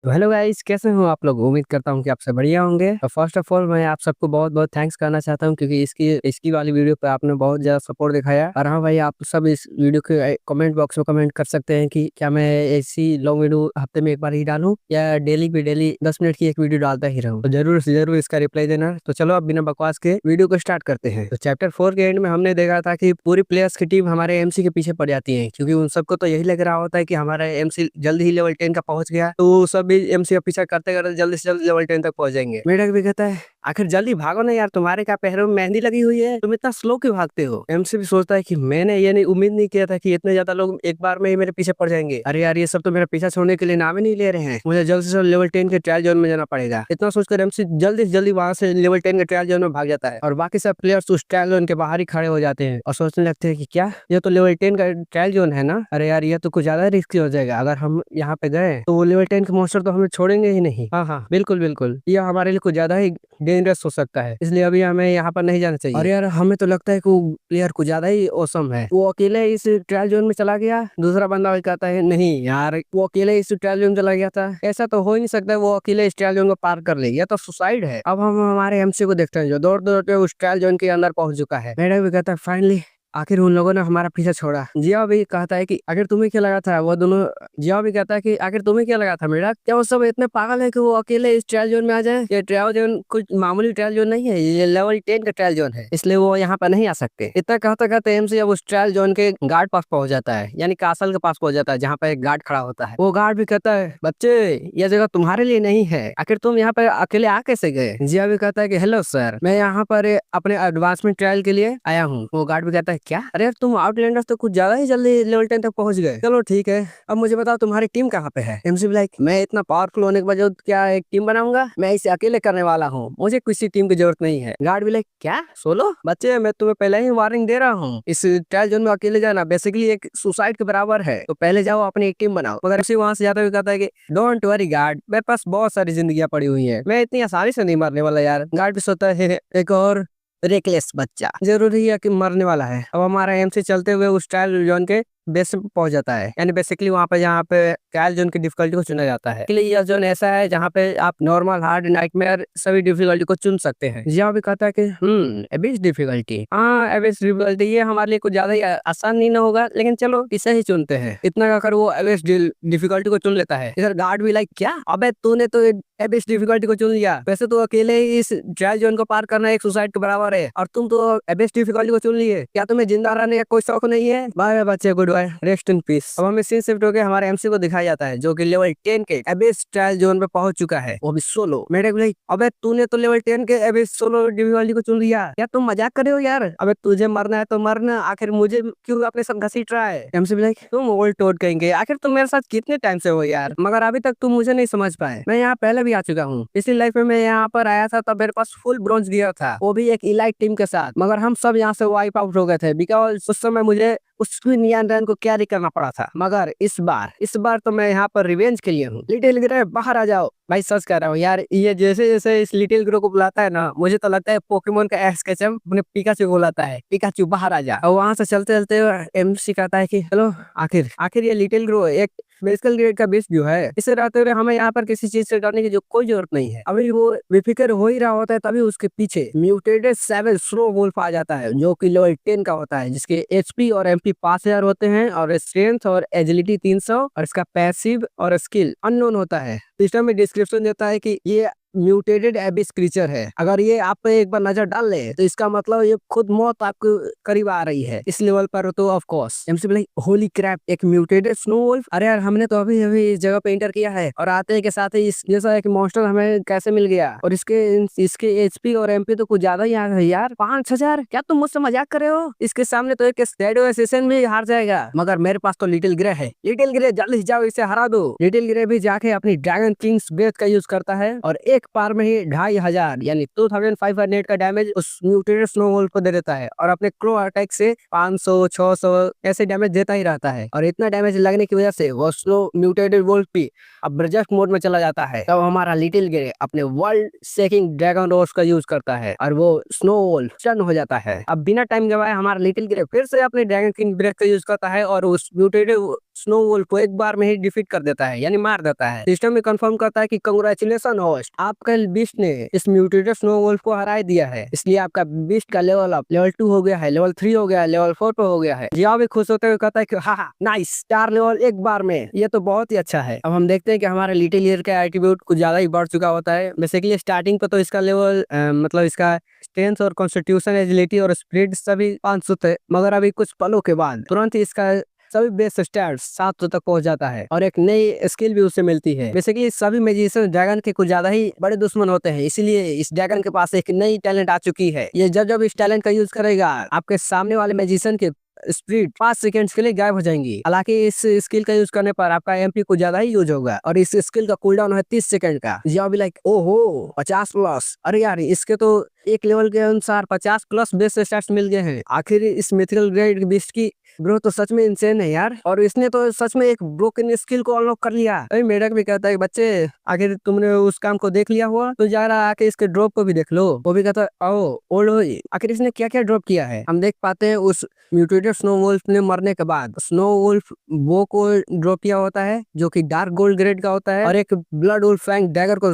तो hello guys, कैसे हो आप लोग। उम्मीद करता हूँ कि आप सब बढ़िया होंगे। और फर्स्ट ऑफ ऑल मैं आप सबको बहुत बहुत थैंक्स करना चाहता हूँ, क्योंकि इसकी इसकी वाली वीडियो पे आपने बहुत ज्यादा सपोर्ट दिखाया। और हाँ भाई, आप सब इस वीडियो के कमेंट बॉक्स में कमेंट कर सकते हैं कि क्या मैं ऐसी लॉन्ग वीडियो हफ्ते में एक बार ही डालूं या डेली पे डेली 10 मिनट की एक वीडियो डालता ही रहूं। तो जरूर से जरूर इसका रिप्लाई देना। तो चलो अब बिना बकवास के वीडियो को स्टार्ट करते हैं। तो चैप्टर 4 के एंड में हमने देखा था कि पूरी प्लेयर्स की टीम हमारे एमसी के पीछे पड़ जाती है, क्योंकि उन सबको तो यही लग रहा होता है कि हमारा एमसी जल्द ही लेवल 10 का पहुंच गया, तो सब भी एमसी का पीछा करते करते जल्दी से जल्द लेवल 10 तक पहुंच जाएंगे। मेढक भी कहता है आखिर जल्दी भागो ना यार, तुम्हारे क्या पैरों में मेहंदी लगी हुई है, तुम इतना स्लो क्यों भागते हो। एमसी भी सोचता है कि मैंने ये नहीं उम्मीद नहीं किया था कि इतने ज्यादा लोग एक बार में ही मेरे पीछे पड़ जाएंगे। अरे यार, ये सब तो मेरा पीछा छोड़ने के लिए नाम ही नहीं ले रहे हैं। मुझे जल्द से जल्द लेवल 10 के ट्रायल जोन में जाना पड़ेगा। इतना सोचकर एमसी जल्दी से जल्दी वहां से लेवल 10 के ट्रायल जोन में भाग जाता है, और बाकी सब प्लेयर्स उस ट्रायल जोन के बाहर ही खड़े हो जाते हैं और सोचने लगते हैं कि क्या ये तो लेवल 10 का ट्रायल जोन है ना। अरे यार, ये तो कुछ ज्यादा रिस्की हो जाएगा। अगर हम यहाँ पे गए तो वो लेवल 10 के मॉन्स्टर तो हमें छोड़ेंगे ही नहीं। हाँ हाँ, बिल्कुल बिल्कुल, यह हमारे लिए कुछ ज्यादा ही डेंजरस हो सकता है, इसलिए अभी हमें यहाँ पर नहीं जाना चाहिए। और यार, हमें तो लगता है कि वो प्लेयर कुछ ज्यादा ही औसम है। वो अकेले इस ट्रायल जोन में चला गया। दूसरा बंदा भी कहता है नहीं यार, वो अकेले इस ट्रायल जोन में चला गया था, ऐसा तो हो ही नहीं सकता वो अकेले इस ट्रायल जोन को पार कर ले, यह तो सुसाइड है। अब हम हमारे एमसी को देखते हैं जो दौड़ दौड़ के उस ट्रायल जोन के अंदर पहुंच चुका है। मेरा भी कहता है फाइनली आखिर उन लोगों ने हमारा पीछा छोड़ा। जिया भी कहता है कि आखिर तुम्हें क्या लगा था, वो दोनों। जिया भी कहता है कि आखिर तुम्हें क्या लगा था मेरा, क्या वो सब इतने पागल है कि वो अकेले इस ट्रायल जोन में आ जाए। ये ट्रायल जोन कुछ मामूली ट्रायल जोन नहीं है, ये लेवल 10 का ट्रायल जोन है, इसलिए वो यहाँ पर नहीं आ सकते। इतना कहते कहते एमसी अब उस ट्रायल जोन के गार्ड पास पहुंच जाता है, यानी कासल के पास पहुंच जाता है, जहाँ पे एक गार्ड खड़ा होता है। वो गार्ड भी कहता है बच्चे, यह जगह तुम्हारे लिए नहीं है, आखिर तुम यहाँ पर अकेले आ कैसे गए। जिया भी कहता है कि हेलो सर, मैं यहाँ पर अपने एडवांसमेंट ट्रायल के लिए आया हूँ। वो गार्ड भी कहता है क्या, अरे यार तुम आउटलैंडर्स तो कुछ ज्यादा ही जल्दी लेवल 10 तक पहुंच गए। चलो ठीक है, अब मुझे बताओ तुम्हारी टीम कहाँ पे है। एमसी लाइक मैं इतना पावरफुल होने के बावजूद क्या एक टीम बनाऊंगा, मैं इसे अकेले करने वाला हूँ, मुझे किसी टीम की जरूरत नहीं है। गार्ड भी लाइक क्या सोलो, बच्चे मैं तुम्हें पहले ही वार्निंग दे रहा हूँ, इस ट्रायल जोन में अकेले जाना बेसिकली एक सुसाइड के बराबर है, तो पहले जाओ अपनी एक टीम बनाओ। मगर एमसी वहां से जाता हुआ कहता है कि डोंट वरी गार्ड, मेरे पास बहुत सारी जिंदगियां पड़ी हुई है, मैं इतनी आसानी से नहीं मरने वाला यार। गार्ड भी सोचता है एक और रेकलेस बच्चा जरूरी है कि मरने वाला है। अब हमारा एमसी चलते हुए उस ट्रायल जोन के बेस पे पहुंच जाता है, यानी बेसिकली वहां पे जहाँ पे ट्रायल जोन की डिफिकल्टी को चुना जाता है। इसलिए यह जोन ऐसा है जहाँ पे आप नॉर्मल, हार्ड, नाइटमेयर सभी डिफिकल्टी को चुन सकते हैं। यहाँ भी कहता है कि एबिस डिफिकल्टी, हाँ एबिस डिफिकल्टी, ये हमारे लिए कुछ ज्यादा ही आसान नहीं ना होगा, लेकिन चलो इसे ही चुनते हैं। इतना कहकर वो एबिस डिफिकल्टी को चुन लेता है। इधर गार्ड भी लाइक क्या, अबे तूने तो एबिस डिफिकल्टी को चुन लिया, वैसे तो अकेले ही इस ट्रायल जोन को पार करना एक सुसाइड के बराबर है, और तुम तो एबिस डिफिकल्टी को चुन लिए, क्या तुम्हें जिंदा रहने का कोई शौक नहीं है। बाय बच्चे, good bye, rest in peace. अब हमें सीन शिफ्ट होकर हमारे एमसी को दिखाया जाता है, जो कि लेवल 10 के एबिस ट्रायल जोन पे पहुंच चुका है, वो भी सोलो। मेरे को अबे तूने तो लेवल 10 के एबिस सोलो डिफिकल्टी को चुन लिया, क्या तुम मजाक कर रहे हो यार। अबे तुझे मरना है तो मरना, आखिर मुझे क्यों अपने साथ घसीट रहा है। एमसी भी लाइक तुम ओल्ड टोड कहेंगे, आखिर तुम मेरे साथ कितने टाइम से हो यार, मगर अभी तक तुम मुझे नहीं समझ पाए। मैं यहाँ पहले भी आ चुका हूँ, पिछली लाइफ में मैं यहाँ पर आया था तब मेरे पास फुल ब्रॉन्ज गियर था, वो भी एक इलाइट टीम के साथ, मगर हम सब यहाँ से वाइप आउट हो गए थे, बिकॉज उस समय मुझे उसकी नियंत्रण को कैरी करना पड़ा था। मगर इस बार तो मैं यहाँ पर रिवेंज के लिए हूँ। लिटिल ग्रे बाहर आ जाओ। भाई सच कह रहा हूँ यार, ये जैसे जैसे इस लिटिल ग्रो को बुलाता है ना, मुझे तो लगता है पोकेमोन का एस केचम अपने पिकाचू को बुलाता है, पिकाचू बाहर आ जा। और वहां से चलते चलते एमसी कहता है कि चलो आखिर आखिर ये लिटिल ग्रो एक मेडिकल ग्रेड का बेस जो है, इसे रहते हुए हमें यहाँ पर किसी चीज से डरने की जो कोई जरूरत नहीं है। अभी वो बेफिक्र हो ही रहा होता है, तभी उसके पीछे म्यूटेटेड सेवन स्नो वुल्फ आ जाता है, जो कि लेवल 10 का होता है, जिसके एचपी और एमपी 5000 होते हैं, और स्ट्रेंथ और एजिलिटी 300, और इसका पैसिव और स्किल अननोन होता है। सिस्टम में डिस्क्रिप्शन देता है कि ये म्यूटेटेड एबिस क्रीचर है, अगर ये आप पे एक बार नजर डाल ले तो इसका मतलब ये खुद मौत आपके करीब आ रही है इस लेवल पर, तो of course MC like holy crap, एक म्यूटेटेड स्नो वुल्फ, अरे यार हमने तो अभी अभी इस जगह पे एंटर किया है, और आते के साथ ही इस जैसा एक मॉन्स्टर हमें कैसे मिल गया, और इसके एचपी और एमपी तो कुछ ज्यादा ही आ गए यार, 5000, क्या तुम मुझसे मजाक कर रहे हो। इसके सामने तो एक शैडो एसेसिन भी हार जाएगा, मगर मेरे पास तो लिटिल ग्रे है। लिटिल ग्रे जल्दी जाओ इसे हरा दो। लिटिल ग्रे भी जाके अपनी ड्रैगन किंग्स ब्रेथ का यूज करता है, और एक पार में ही 2500 यानी 2500 का डैमेज उस म्यूटेटेड स्नो वुल्फ को दे देता है, और अपने क्रो अटैक से 500 600 ऐसे डैमेज देता ही रहता है। और इतना डैमेज लगने की वजह से वो स्नो म्यूटेटेड वुल्फ भी अब ब्रजस्ट मोड में चला जाता है। तब हमारा लिटिल ग्रे अपने वर्ल्ड शेकिंग ड्रैगन रोज का यूज करता है, और वो स्नो वुल्फ स्टन हो जाता है। अब बिना टाइम गवाए हमारा लिटिल ग्रे फिर से अपने ड्रैगन किंग ब्रेथ का यूज करता है, और उस म्यूटेटेड स्नो वुल्फ को एक बार में ही डिफीट कर देता है, यानी मार देता है। सिस्टम में कंफर्म करता है कि कांग्रेचुलेशन होस्ट, आपका बीस्ट ने इस म्यूटेटेड स्नो वुल्फ को हरा दिया है, इसलिए आपका बीस्ट का लेवल अप लेवल 2 हो गया है, लेवल 3 हो गया है, लेवल 4 पे हो गया है। जियाओ भी खुश होते हुए कहता है कि हाँ नाइस 4 लेवल एक बार में, ये तो बहुत ही अच्छा है। अब हम देखते हैं कि हमारे लिटिल ईयर का एट्रीब्यूट कुछ ज्यादा ही बढ़ चुका होता है। बेसिकली स्टार्टिंग पे तो इसका लेवल मतलब इसका स्ट्रेंथ और कॉन्स्टिट्यूशन, एजिलिटी और स्पिरिट सभी 500 थे, मगर अभी कुछ पलों के बाद तुरंत ही इसका सभी बेस स्टैट्स 700 तक पहुंच जाता है और एक नई स्किल भी उससे मिलती है। बेसिकली सभी मैजिशियन ड्रैगन के कुछ ज्यादा ही बड़े दुश्मन होते हैं, इसीलिए इस ड्रैगन के पास एक नई टैलेंट आ चुकी है। ये जब जब इस टैलेंट का यूज करेगा, आपके सामने वाले मैजिशियन के स्पीड 5 सेकंड्स के लिए गायब हो जाएंगी। हालांकि इस स्किल का यूज करने पर आपका एमपी कुछ ज्यादा ही यूज होगा और इस स्किल का कूलडाउन है 30 सेकंड का। जियाओ भी लाइक ओहो 50 प्लस, अरे यार इसके तो एक लेवल के अनुसार 50 प्लस बेस स्टैट्स मिल गए हैं। आखिर इस मिथिकल ग्रेड बीस्ट की ब्रो तो सच में इंसेन है यार, और इसने तो सच में एक ब्रोकन स्किल को अनलॉक कर लिया। अरे मेढक भी कहता है बच्चे आखिर तुमने उस काम को देख लिया हुआ तो जा रहा आके इसके ड्रॉप को भी देख लो। वो भी कहता है ओ ओल्ड हो, आखिर इसने क्या क्या ड्रॉप किया है। हम देख पाते हैं उस म्यूटेटेड स्नो वुल्फ ने मरने के बाद स्नो वुल्फ वो को ड्रॉप किया होता है जो कि डार्क गोल्ड ग्रेड का होता है, और एक ब्लड वुल्फ फैंग डैगर को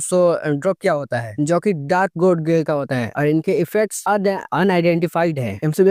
ड्रॉप किया होता है जो कि डार्क गोल्ड ग्रेड का होता है, और इनके इफेक्ट्स अनआइडेंटिफाइड है। हमसे भी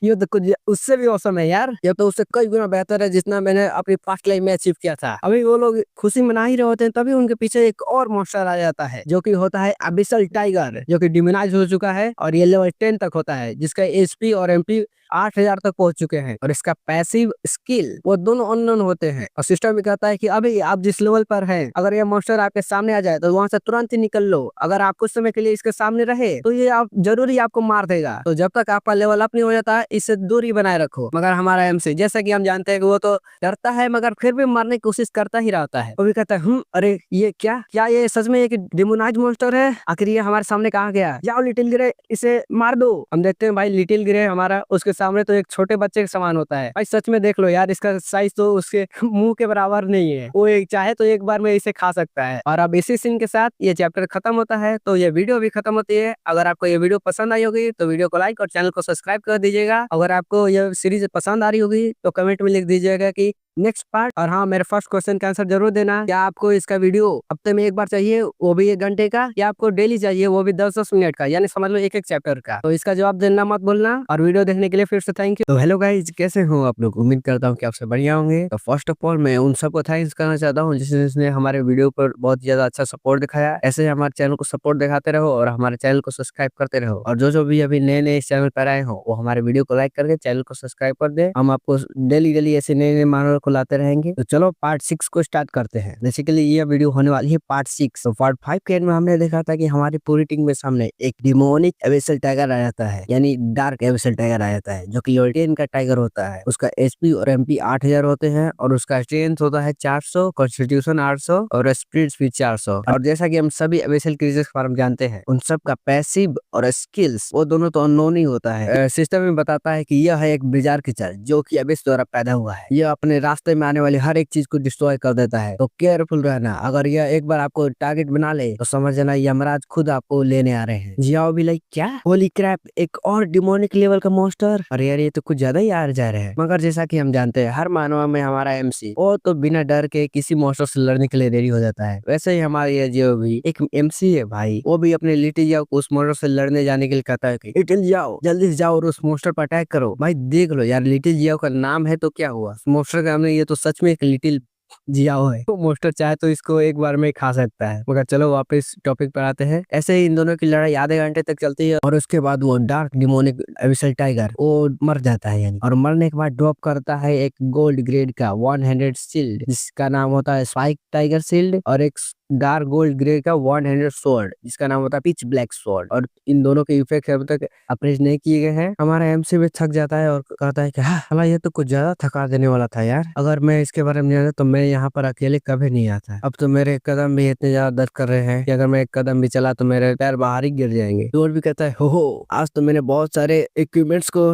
ये तो कुछ उससे भी औसम है यार, ये तो उससे कई गुना बेहतर है जितना मैंने अपनी पास्ट लाइफ में अचीव किया था। अभी वो लोग खुशी मना ही रहे होते हैं, तभी उनके पीछे एक और मॉन्स्टर आ जाता है जो कि होता है अबिसल टाइगर, जो कि डिमोनाइज हो चुका है और ये लेवल 10 तक होता है, जिसका एचपी और एमपी 8000 तक पहुंच चुके हैं, और इसका पैसिव स्किल वो दोनों अननोन होते हैं। और सिस्टम भी कहता है कि अभी आप जिस लेवल पर हैं, अगर ये मॉन्स्टर आपके सामने आ जाए तो वहां से तुरंत ही निकल लो। अगर आप कुछ समय के लिए इसके सामने रहे तो ये आप जरूरी आपको मार देगा, तो जब तक आपका लेवल अप नहीं हो जाता इससे दूरी बनाए रखो। मगर हमारा एमसी जैसा कि हम जानते हैं कि वो तो डरता है मगर फिर भी मारने की कोशिश करता ही रहता है। वो भी कहता है अरे ये क्या ये सच में एक डिमोनाइज मॉन्स्टर है, आखिर ये हमारे सामने कहाँ गया, जाओ लिटिल ग्रे इसे मार दो। हम देखते हैं भाई लिटिल ग्रे हमारा उसके सामने तो एक छोटे बच्चे के समान होता है। भाई सच में देख लो यार, इसका साइज तो उसके मुंह के बराबर नहीं है। वो एक चाहे तो एक बार में इसे खा सकता है। और अब इसी सीन के साथ ये चैप्टर खत्म होता है, तो ये वीडियो भी खत्म होती है। अगर आपको ये वीडियो पसंद आई होगी तो वीडियो को लाइक और चैनल को सब्सक्राइब कर दीजिएगा। अगर आपको ये सीरीज पसंद आ रही होगी तो कमेंट में लिख दीजिएगा कि नेक्स्ट पार्ट। और हाँ, मेरे फर्स्ट क्वेश्चन का आंसर जरूर देना, क्या आपको इसका वीडियो हफ्ते में एक बार चाहिए वो भी 1 घंटे का, या आपको डेली चाहिए वो भी 10-10 मिनट का, यानी समझ लो एक एक चैप्टर का। तो इसका जवाब देना मत भूलना। और वीडियो देखने के लिए फिर से थैंक यू। तो हेलो गाइज, कैसे हो आप लोग? उम्मीद करता हूँ कि आपसे बढ़िया होंगे। तो फर्स्ट ऑफ ऑल मैं उन सबको थैंक्स करना चाहता हूँ जिसने हमारे वीडियो पर बहुत ज्यादा अच्छा सपोर्ट दिखाया। ऐसे हमारे चैनल को सपोर्ट दिखाते रहो और हमारे चैनल को सब्सक्राइब करते रहो। और जो भी अभी नए नए इस चैनल पर आए हो वो हमारे वीडियो को लाइक करके चैनल को सब्सक्राइब कर दे। हम आपको डेली ऐसे नए नए मानव को लाते रहेंगे। तो चलो पार्ट 6 को स्टार्ट करते हैं। बेसिकली ये वीडियो होने वाली है पार्ट 6। तो पार्ट 5 के एंड में हमने देखा था कि हमारी पूरी टीम में सामने एक डिमोनिक एबिसल टाइगर आ जाता है, यानी डार्क एबिसल टाइगर आ जाता है, जो कि लेवल 10 का टाइगर होता है। उसका एचपी और एमपी 8000 होते हैं और उसका स्ट्रेंथ होता है 400, कॉन्स्टिट्यूशन 800 और स्पिरिट भी 400। और जैसा कि हम सभी एबिसल क्रीचर्स के बारे में जानते हैं, उन सब का पैसिव और स्किल्स वो दोनों तो अननोन ही होता है। सिस्टम में बताता है कि यह है एक ब्रिजार क्रीचर जो कि एबिस द्वारा पैदा हुआ है। यह अपने रास्ते में आने वाले हर एक चीज को डिस्ट्रॉय कर देता है, तो केयरफुल रहना। अगर यह एक बार आपको टारगेट बना ले तो समझ जाना यमराज खुद आपको लेने आ रहे हैं। जियाओ भी लाइक क्या, होली क्रैप, एक और डिमोनिक लेवल का मॉन्स्टर, अरे यार ये तो कुछ ज्यादा ही आ जा रहे हैं। मगर जैसा कि हम जानते हैं हर मानव में हमारा एमसी वो तो बिना डर के किसी मॉन्स्टर से लड़ने के लिए रेडी हो जाता है। वैसे ही हमारे ये जो भी एक एमसी है भाई, वो भी अपने लिटिल जियाओ को उस मॉन्स्टर से लड़ने जाने के लिए कहता है कि लिटिल जियाओ जल्दी से जाओ और उस मॉन्स्टर पर अटैक करो। भाई देख लो यार, लिटिल जियाओ का नाम है तो क्या हुआ, मॉन्स्टर का नाम नहीं, ये तो सच में एक लिटिल जियाओ है। तो मॉन्स्टर चाहे तो इसको एक बार में खा सकता है। मगर चलो वापस टॉपिक पर आते हैं। ऐसे ही इन दोनों की लड़ाई आधे घंटे तक चलती है और उसके बाद वो डार्क डिमोनिक एबिसल टाइगर वो मर जाता है, यानी और मरने के बाद ड्रॉप करता है एक गोल्ड ग्रेड का 100 शील्ड जिसका नाम होता है स्पाइक टाइगर शील्ड, और एक डार्क गोल्ड ग्रे का 100 स्वॉर्ड जिसका नाम होता है पिच ब्लैक स्वॉर्ड। और इन दोनों के इफेक्ट अभी तक अप्रेज नहीं किए गए हैं। हमारा एमसी भी थक जाता है और कहता है कि हाँ ये तो कुछ ज्यादा थका देने वाला था यार, अगर मैं इसके बारे में जाना तो मैं यहाँ पर अकेले कभी नहीं आता। अब तो मेरे कदम भी इतने ज्यादा दर्द कर रहे हैं कि अगर मैं एक कदम भी चला तो मेरे पैर बाहर ही गिर जाएंगे। और भी कहता है हो आज तो मैंने बहुत सारे इक्विपमेंट्स को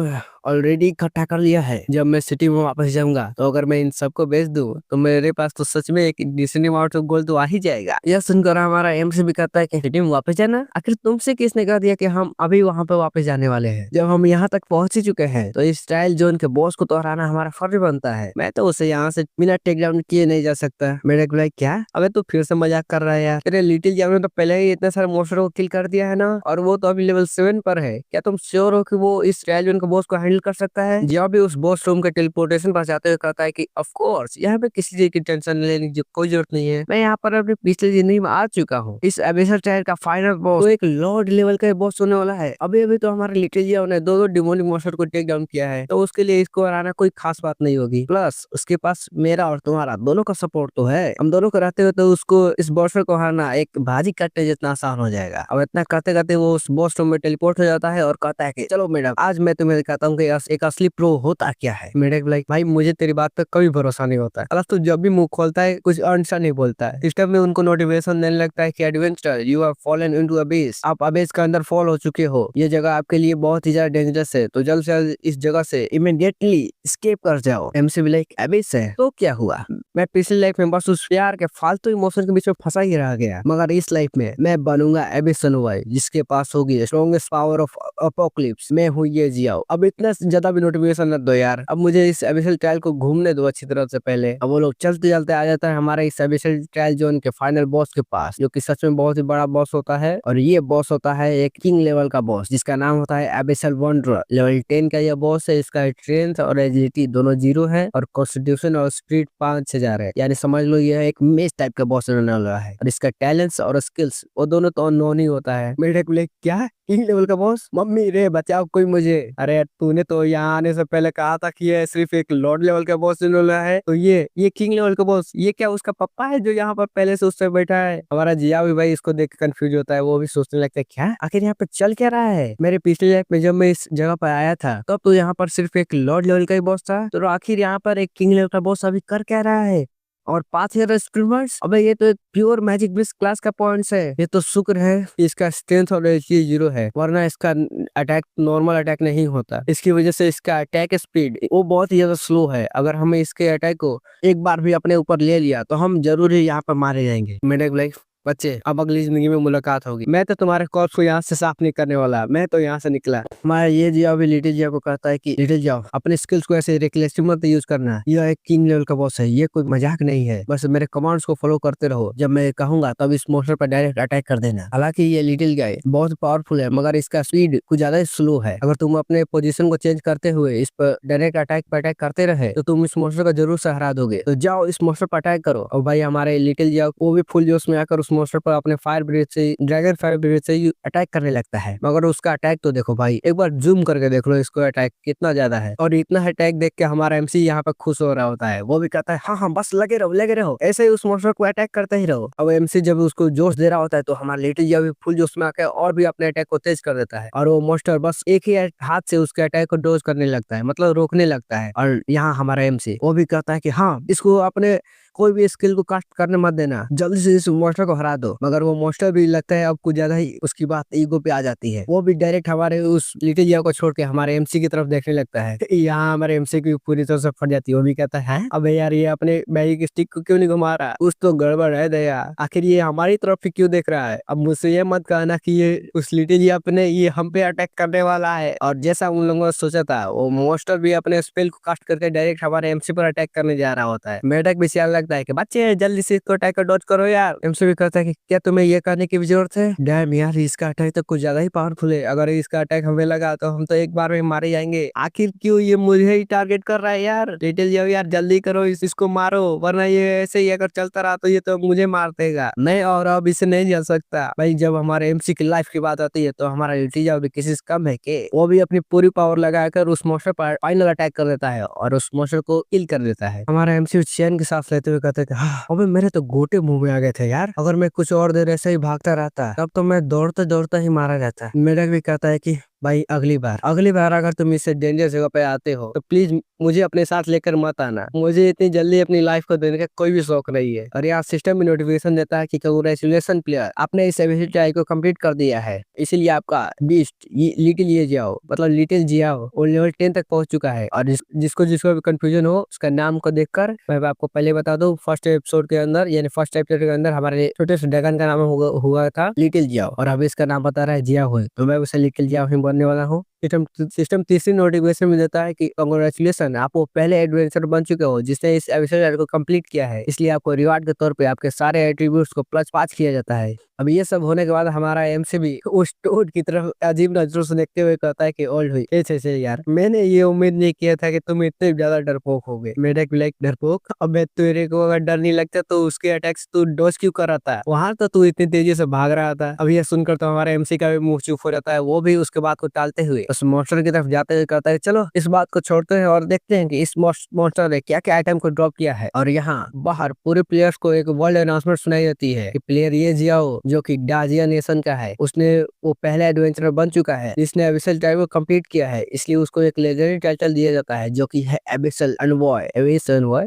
ऑलरेडी इकट्ठा कर लिया है। जब मैं सिटी में वापस जाऊंगा तो अगर मैं इन सबको बेच दूं तो मेरे पास तो सच में एक डिसेंट अमाउंट ऑफ गोल्ड तो आ ही जाएगा। यह सुनकर हमारा एमसी भी कहता है कि सिटी में वापस जाना, आखिर तुमसे किसने कह दिया कि हम अभी वहाँ पे वापस जाने वाले हैं। जब हम यहाँ तक पहुंच ही चुके हैं तो इस ट्रायल जोन के बॉस को तो हराना हमारा फर्ज बनता है। मैं तो उसे यहाँ से बिना टेक डाउन किए नहीं जा सकता। मेरे को क्या, अबे तू फिर से मजाक कर रहा है यार, तेरे लिटिल जाम ने तो पहले ही इतने सारे मॉन्स्टर को किल कर दिया है ना, और वो तो अभी लेवल 7 पर है। क्या तुम श्योर हो कि वो इस ट्रायल जोन के बॉस को हैंडल कर सकता है? जब भी उस बॉस रूम के टेलीपोर्टेशन पर जाते हुए कहता है कि ऑफ कोर्स यहाँ पे किसी चीज की टेंशन लेने की कोई जरूरत नहीं है, मैं यहाँ पर अपनी पिछली जिंदगी में आ चुका हूँ। इस एबिसोड ट्रायल का फाइनल बॉस तो एक लॉर्ड लेवल का बॉस होने वाला है। अभी अभी तो हमारे लिटिल जियो ने दो डिमोनिक मॉन्स्टर को टेक डाउन किया है, तो उसके लिए इसको हराना कोई खास बात नहीं होगी। प्लस उसके पास मेरा और तुम्हारा दोनों का सपोर्ट तो है। हम दोनों को रहते हुए तो उसको इस बॉस को हराना एक भाजी काटने जितना आसान हो जाएगा। अब इतना करते करते वो उस बॉस रूम में टेलीपोर्ट हो जाता है और कहता है कि चलो मैडम, आज मैं तुम्हें दिखाता हूँ कि एक असली प्रो होता क्या है। मेडक लाइक, भाई मुझे तेरी बात पे कभी भरोसा नहीं होता है। अगर तू जब भी मुंह खोलता है कुछ अनसा नहीं बोलता है। इस टाइम में उनको नोटिफिकेशन देने लगता है कि adventure, you have fallen into abyss, आप अबीस के अंदर फॉल हो चुके हो। ये जगह आपके लिए बहुत ही ज्यादा डेंजरस है, तो जल्द से जल्द इस जगह से इमीडिएटली एस्केप कर जाओ। एमसी भी लाइक, अबीस है तो क्या हुआ, मैं पिछली लाइफ में बस उस प्यार के फालतू इमोशन के बीच में फंसा ही रह गया, मगर इस लाइफ में मैं बनूंगा एबिस सनोवाई, जिसके पास होगी स्ट्रॉन्गेस्ट पावर ऑफ अपोक्लिप्स। मैं हूँ ये जियाओ। अब इतना ज्यादा भी नोटिफिकेशन न दो यार, अब मुझे इस एबिसल ट्रायल को घूमने दो अच्छी तरह से पहले। अब वो लोग चलते चलते आ जाता है हमारे इस एबिसल ट्रायल जोन के फाइनल बॉस के पास, जो कि सच में बहुत ही बड़ा बॉस होता है। और ये बॉस होता है एक किंग लेवल का बॉस, जिसका नाम होता है एबिसल वंडरर। लेवल 10 का ये बॉस है। इसका स्ट्रेंथ और एजिलिटी दोनों 0 है, और कॉन्स्टिट्यूशन और स्पीड 5000 है। यानी समझ लो ये एक मेस टाइप का बॉस रहने वाला है। और इसका टैलेंट्स और स्किल्स वो दोनों तो अननोन ही होता है। मेरे को क्या किंग लेवल का बॉस, मम्मी रे बचाओ कोई मुझे। अरे तूने तो यहाँ आने से पहले कहा था कि ये सिर्फ एक लॉर्ड लेवल का बॉस वाला है, तो ये किंग लेवल का बॉस, ये क्या उसका पप्पा है जो यहाँ पर पहले से उससे बैठा है? हमारा जिया भी भाई इसको देख कंफ्यूज होता है। वो भी सोचने लगता है क्या आखिर यहाँ पे चल क्या रहा है। मेरे पिछले लाइफ में जब मैं इस जगह पर आया था तब तो यहाँ पर सिर्फ एक लॉर्ड लेवल का ही बॉस था, तो आखिर यहाँ पर एक किंग लेवल का बॉस अभी कर क्या रहा है? और 5000 स्प्रिंटर्स, अबे ये तो एक प्योर मैजिक बिस्ट क्लास का पॉइंट्स है। ये तो शुक्र है इसका स्ट्रेंथ और एचपी 0 है, वरना इसका अटैक नॉर्मल अटैक नहीं होता। इसकी वजह से इसका अटैक स्पीड वो बहुत ही ज्यादा स्लो है। अगर हमें इसके अटैक को एक बार भी अपने ऊपर ले लिया तो हम जरूर ही यहाँ पर मारे जाएंगे। मेरे लाइक बच्चे, अब अगली जिंदगी में मुलाकात होगी। मैं तो तुम्हारे कॉर्प्स को यहाँ से साफ नहीं करने वाला, मैं तो यहाँ से निकला। हमारा ये जिया भी लिटिल जिया को कहता है कि लिटिल जाओ, अपने स्किल्स को ऐसे रिक्लेसिव मत यूज करना। यह एक किंग लेवल का बॉस है, ये कोई मजाक नहीं है। बस मेरे कमांड्स को फॉलो करते रहो, जब मैं कहूंगा तब इस मोस्टर पर डायरेक्ट अटैक कर देना। हालांकि ये लिटिल गाय बहुत पावरफुल है, मगर इसका स्पीड कुछ ज्यादा स्लो है। अगर तुम अपने पोजीशन को चेंज करते हुए इस पर डायरेक्ट अटैक करते रहे तो तुम इस मोस्टर को जरूर से हरा दोगे। तो जाओ इस मोस्टर पर अटैक करो। और भाई हमारे लिटिल जिया वो भी फुल जोश में आकर उस मोस्टर पर अपने फायर ब्रिज से, ड्रैगन फायर ब्रिज से अटैक करने लगता है। मगर उसका अटैक तो देखो भाई, एक बार जूम करके देख लो इसको, अटैक कितना ज्यादा है। और इतना अटैक देख के हमारा एमसी यहाँ पे खुश हो रहा होता है। वो भी कहता है हाँ हाँ बस लगे रहो, ऐसे ही उस मोस्टर को अटैक करते ही रहो। अब एमसी जब उसको जोश दे रहा होता है तो हमारा लिटिल जिया भी फुल जोश में आकर और भी अपने अटैक को तेज कर देता है। और वो मोस्टर बस एक ही हाथ से उसके अटैक को डोज करने लगता है, मतलब रोकने लगता है। और यहाँ हमारा एमसी वो भी कहता है कि हाँ, इसको अपने कोई भी स्किल को कास्ट करने मत देना, जल्दी से इस मोस्टर को हरा दो। मगर वो मोस्टर भी लगता है अब कुछ ज्यादा ही उसकी बात ईगो पे आ जाती है। वो भी डायरेक्ट हमारे उस लिटिल जिया को छोड़ के हमारे एमसी की तरफ देखने लगता है। यहाँ हमारे एमसी की पूरी तरह से फट जाती है। वो भी कहता है अबे यार ये अपने मैजिक स्टिक को क्यों नहीं घुमा रहा, कुछ तो गड़बड़ है दया, आखिर ये हमारी तरफ ही क्यों देख रहा है। अब मुझसे ये मत कहना कि ये उस लिटिल जिया अपने ये हम पे अटैक करने वाला है। और जैसा उन लोगों ने सोचा था, वो मोस्टर भी अपने स्पेल को कास्ट करके डायरेक्ट हमारे एमसी पर अटैक करने जा रहा होता है। मेढक भी सियान लगता है कि बच्चे जल्दी से इसको अटैक डॉज करो यार। एमसी भी कहता है कि क्या तुम्हें ये करने की भी जरूरत है? डैम यार, इसका अटैक तो कुछ ज्यादा ही पावरफुल है, अगर इसका अटैक हमें लगा तो हम तो एक बार में मारे जाएंगे। आखिर क्यों ये मुझे ही टारगेट कर रहा है यार? लिटिल जाओ यार, जल्दी करो, इसको मारो, वरना ये ऐसे ही अगर चलता रहा तो ये तो मुझे मार देगा। नहीं, और अब इसे नहीं झेल सकता भाई। जब हमारे एमसी की लाइफ की बात आती है तो हमारा लिटिल जाओ भी किसी से कम है के? वो भी अपनी पूरी पावर लगाकर उस मोस्टर पर फाइनल अटैक कर देता है और उस मोस्टर को किल कर देता है। हमारा एमसी चैन के सांस लेते हुए कहते थे अबे मेरे तो गोटे मुंह में आ गए थे यार, अगर मैं कुछ और देर ऐसे ही भागता रहता तब तो मैं दौड़ते दौड़ते ही मारा जाता। मेढक भी कहता है कि भाई अगली बार अगर तुम इससे डेंजर जगह पे आते हो तो प्लीज मुझे अपने साथ लेकर मत आना। मुझे इतनी जल्दी अपनी लाइफ को देने का कोई भी शौक नहीं है। और यहाँ सिस्टम में नोटिफिकेशन देता है कि कांग्रेचुलेशन प्लेयर, आपने इस एबिलिटी ट्राई को कंप्लीट कर दिया है, इसीलिए आपका बीस्ट लिटिल ये जियाओ मतलब लिटिल जियाओ वो लेवल 10 तक पहुंच चुका है। और जिसको जिसको भी कंफ्यूजन हो उसका नाम को देखकर मैं आपको पहले बता दूं, फर्स्ट एपिसोड के अंदर यानी फर्स्ट चैप्टर के अंदर हमारे छोटे से ड्रैगन का नाम हुआ था लिटिल जियाओ, और अभी इसका नाम बता रहा है जियाओ है, तो मैं उसे लिटिल जियाओ ही बनने वाला हूँ। सिस्टम तीसरी नोटिफिकेशन में देता है कि कांग्रेचुलेशन, आप वो पहले एडवेंचर बन चुके हो जिसने इस एपिसोड को कंप्लीट किया है, इसलिए आपको रिवार्ड के तौर पे आपके सारे एट्रीब्यूट्स को +5 किया जाता है। अब ये सब होने के बाद हमारा एमसी भी उस टोड की तरफ अजीब नजरों से देखते हुए कहता है कि ओल्ड हुई छे यार, मैंने ये उम्मीद नहीं किया था कि तुम इतने ज्यादा डरपोक हो गए। मेरे लाइक डरपोक, अब तेरे को अगर डर नहीं लगता तो उसके अटैक्स तू डॉज क्यों कर रहा था, वहां तो तू इतनी तेजी से भाग रहा था। अब ये सुनकर तो हमारे एमसी का भी मुंह चुप हो जाता है, वो भी उसके बात को टालते हुए उस मॉन्स्टर की तरफ जाते हुए कहता है चलो इस बात को छोड़ते हैं और देखते हैं कि इस मॉन्स्टर ने क्या क्या आइटम को ड्रॉप किया है। और यहाँ बाहर पूरे प्लेयर्स को एक वर्ल्ड अनाउंसमेंट सुनाई देती है कि प्लेयर ये जियाओ जो कि डाजिया नेशन का है, उसने वो पहला एडवेंचरर बन चुका है जिसने एबिसल टाइम को कंप्लीट किया है, इसलिए उसको एक लेजेंडरी टाइटल दिया जाता है जो कि है एबिसल एनवॉय।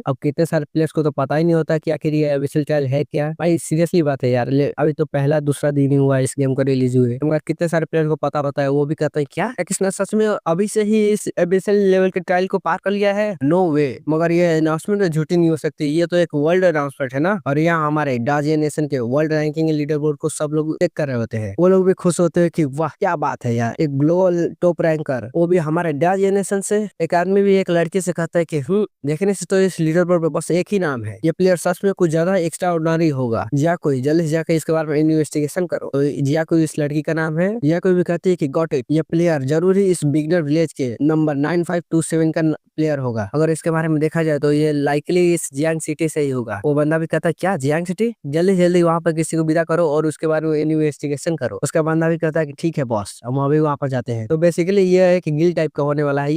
अब कितने सारे प्लेयर्स को तो पता ही नहीं होता कि आखिर ये एबिसल टाइटल है क्या। भाई सीरियसली बात है यार, अभी तो पहला दूसरा दिन ही हुआ इस गेम को रिलीज हुए, मगर कितने सारे प्लेयर को पता होता है वो भी कहते हैं क्या किसने सच में अभी से ही इस एबिसल लेवल के ट्रायल को पार कर लिया है। नो वे, मगर ये अनाउंसमेंट झूठी नहीं हो सकती, ये तो एक वर्ल्ड अनाउंसमेंट है ना। और यहाँ हमारे डाजिया नेशन के वर्ल्ड रैंकिंग लीडर बोर्ड को सब लोग चेक कर रहे होते हैं, वो लोग भी खुश होते हैं कि वाह क्या बात है यार, एक ग्लोबल टॉप रैंकर वो भी हमारे डाजिया नेशन से। एक आदमी भी एक लड़की से कहता है कि देखने से तो इस लीडर बोर्ड पे बस एक ही नाम है, ये प्लेयर सच में कुछ ज्यादा एक्स्ट्रा ऑर्डिनरी होगा। जिया कोई जल्दी से जाकर इसके बारे में इन्वेस्टिगेशन करो। तो जिया कोई इस लड़की का नाम है। जिया कोई भी कहती है कि गॉट इट, ये प्लेयर जरूरी इस बिगनर विलेज के नंबर 9527 का प्लेयर होगा। अगर इसके बारे में देखा जाए तो ये लाइकली इस जियांग सिटी से ही होगा। वो बंदा भी कहता है क्या जियांग सिटी, जल्दी जल्दी वहाँ पर किसी को विदा करो और उसके बारे में इन्वेस्टिगेशन करो। उसका बंदा भी कहता है कि ठीक है बॉस, हम अभी वहाँ पर जाते हैं। तो बेसिकली ये है कि गिल टाइप का होने वाला है,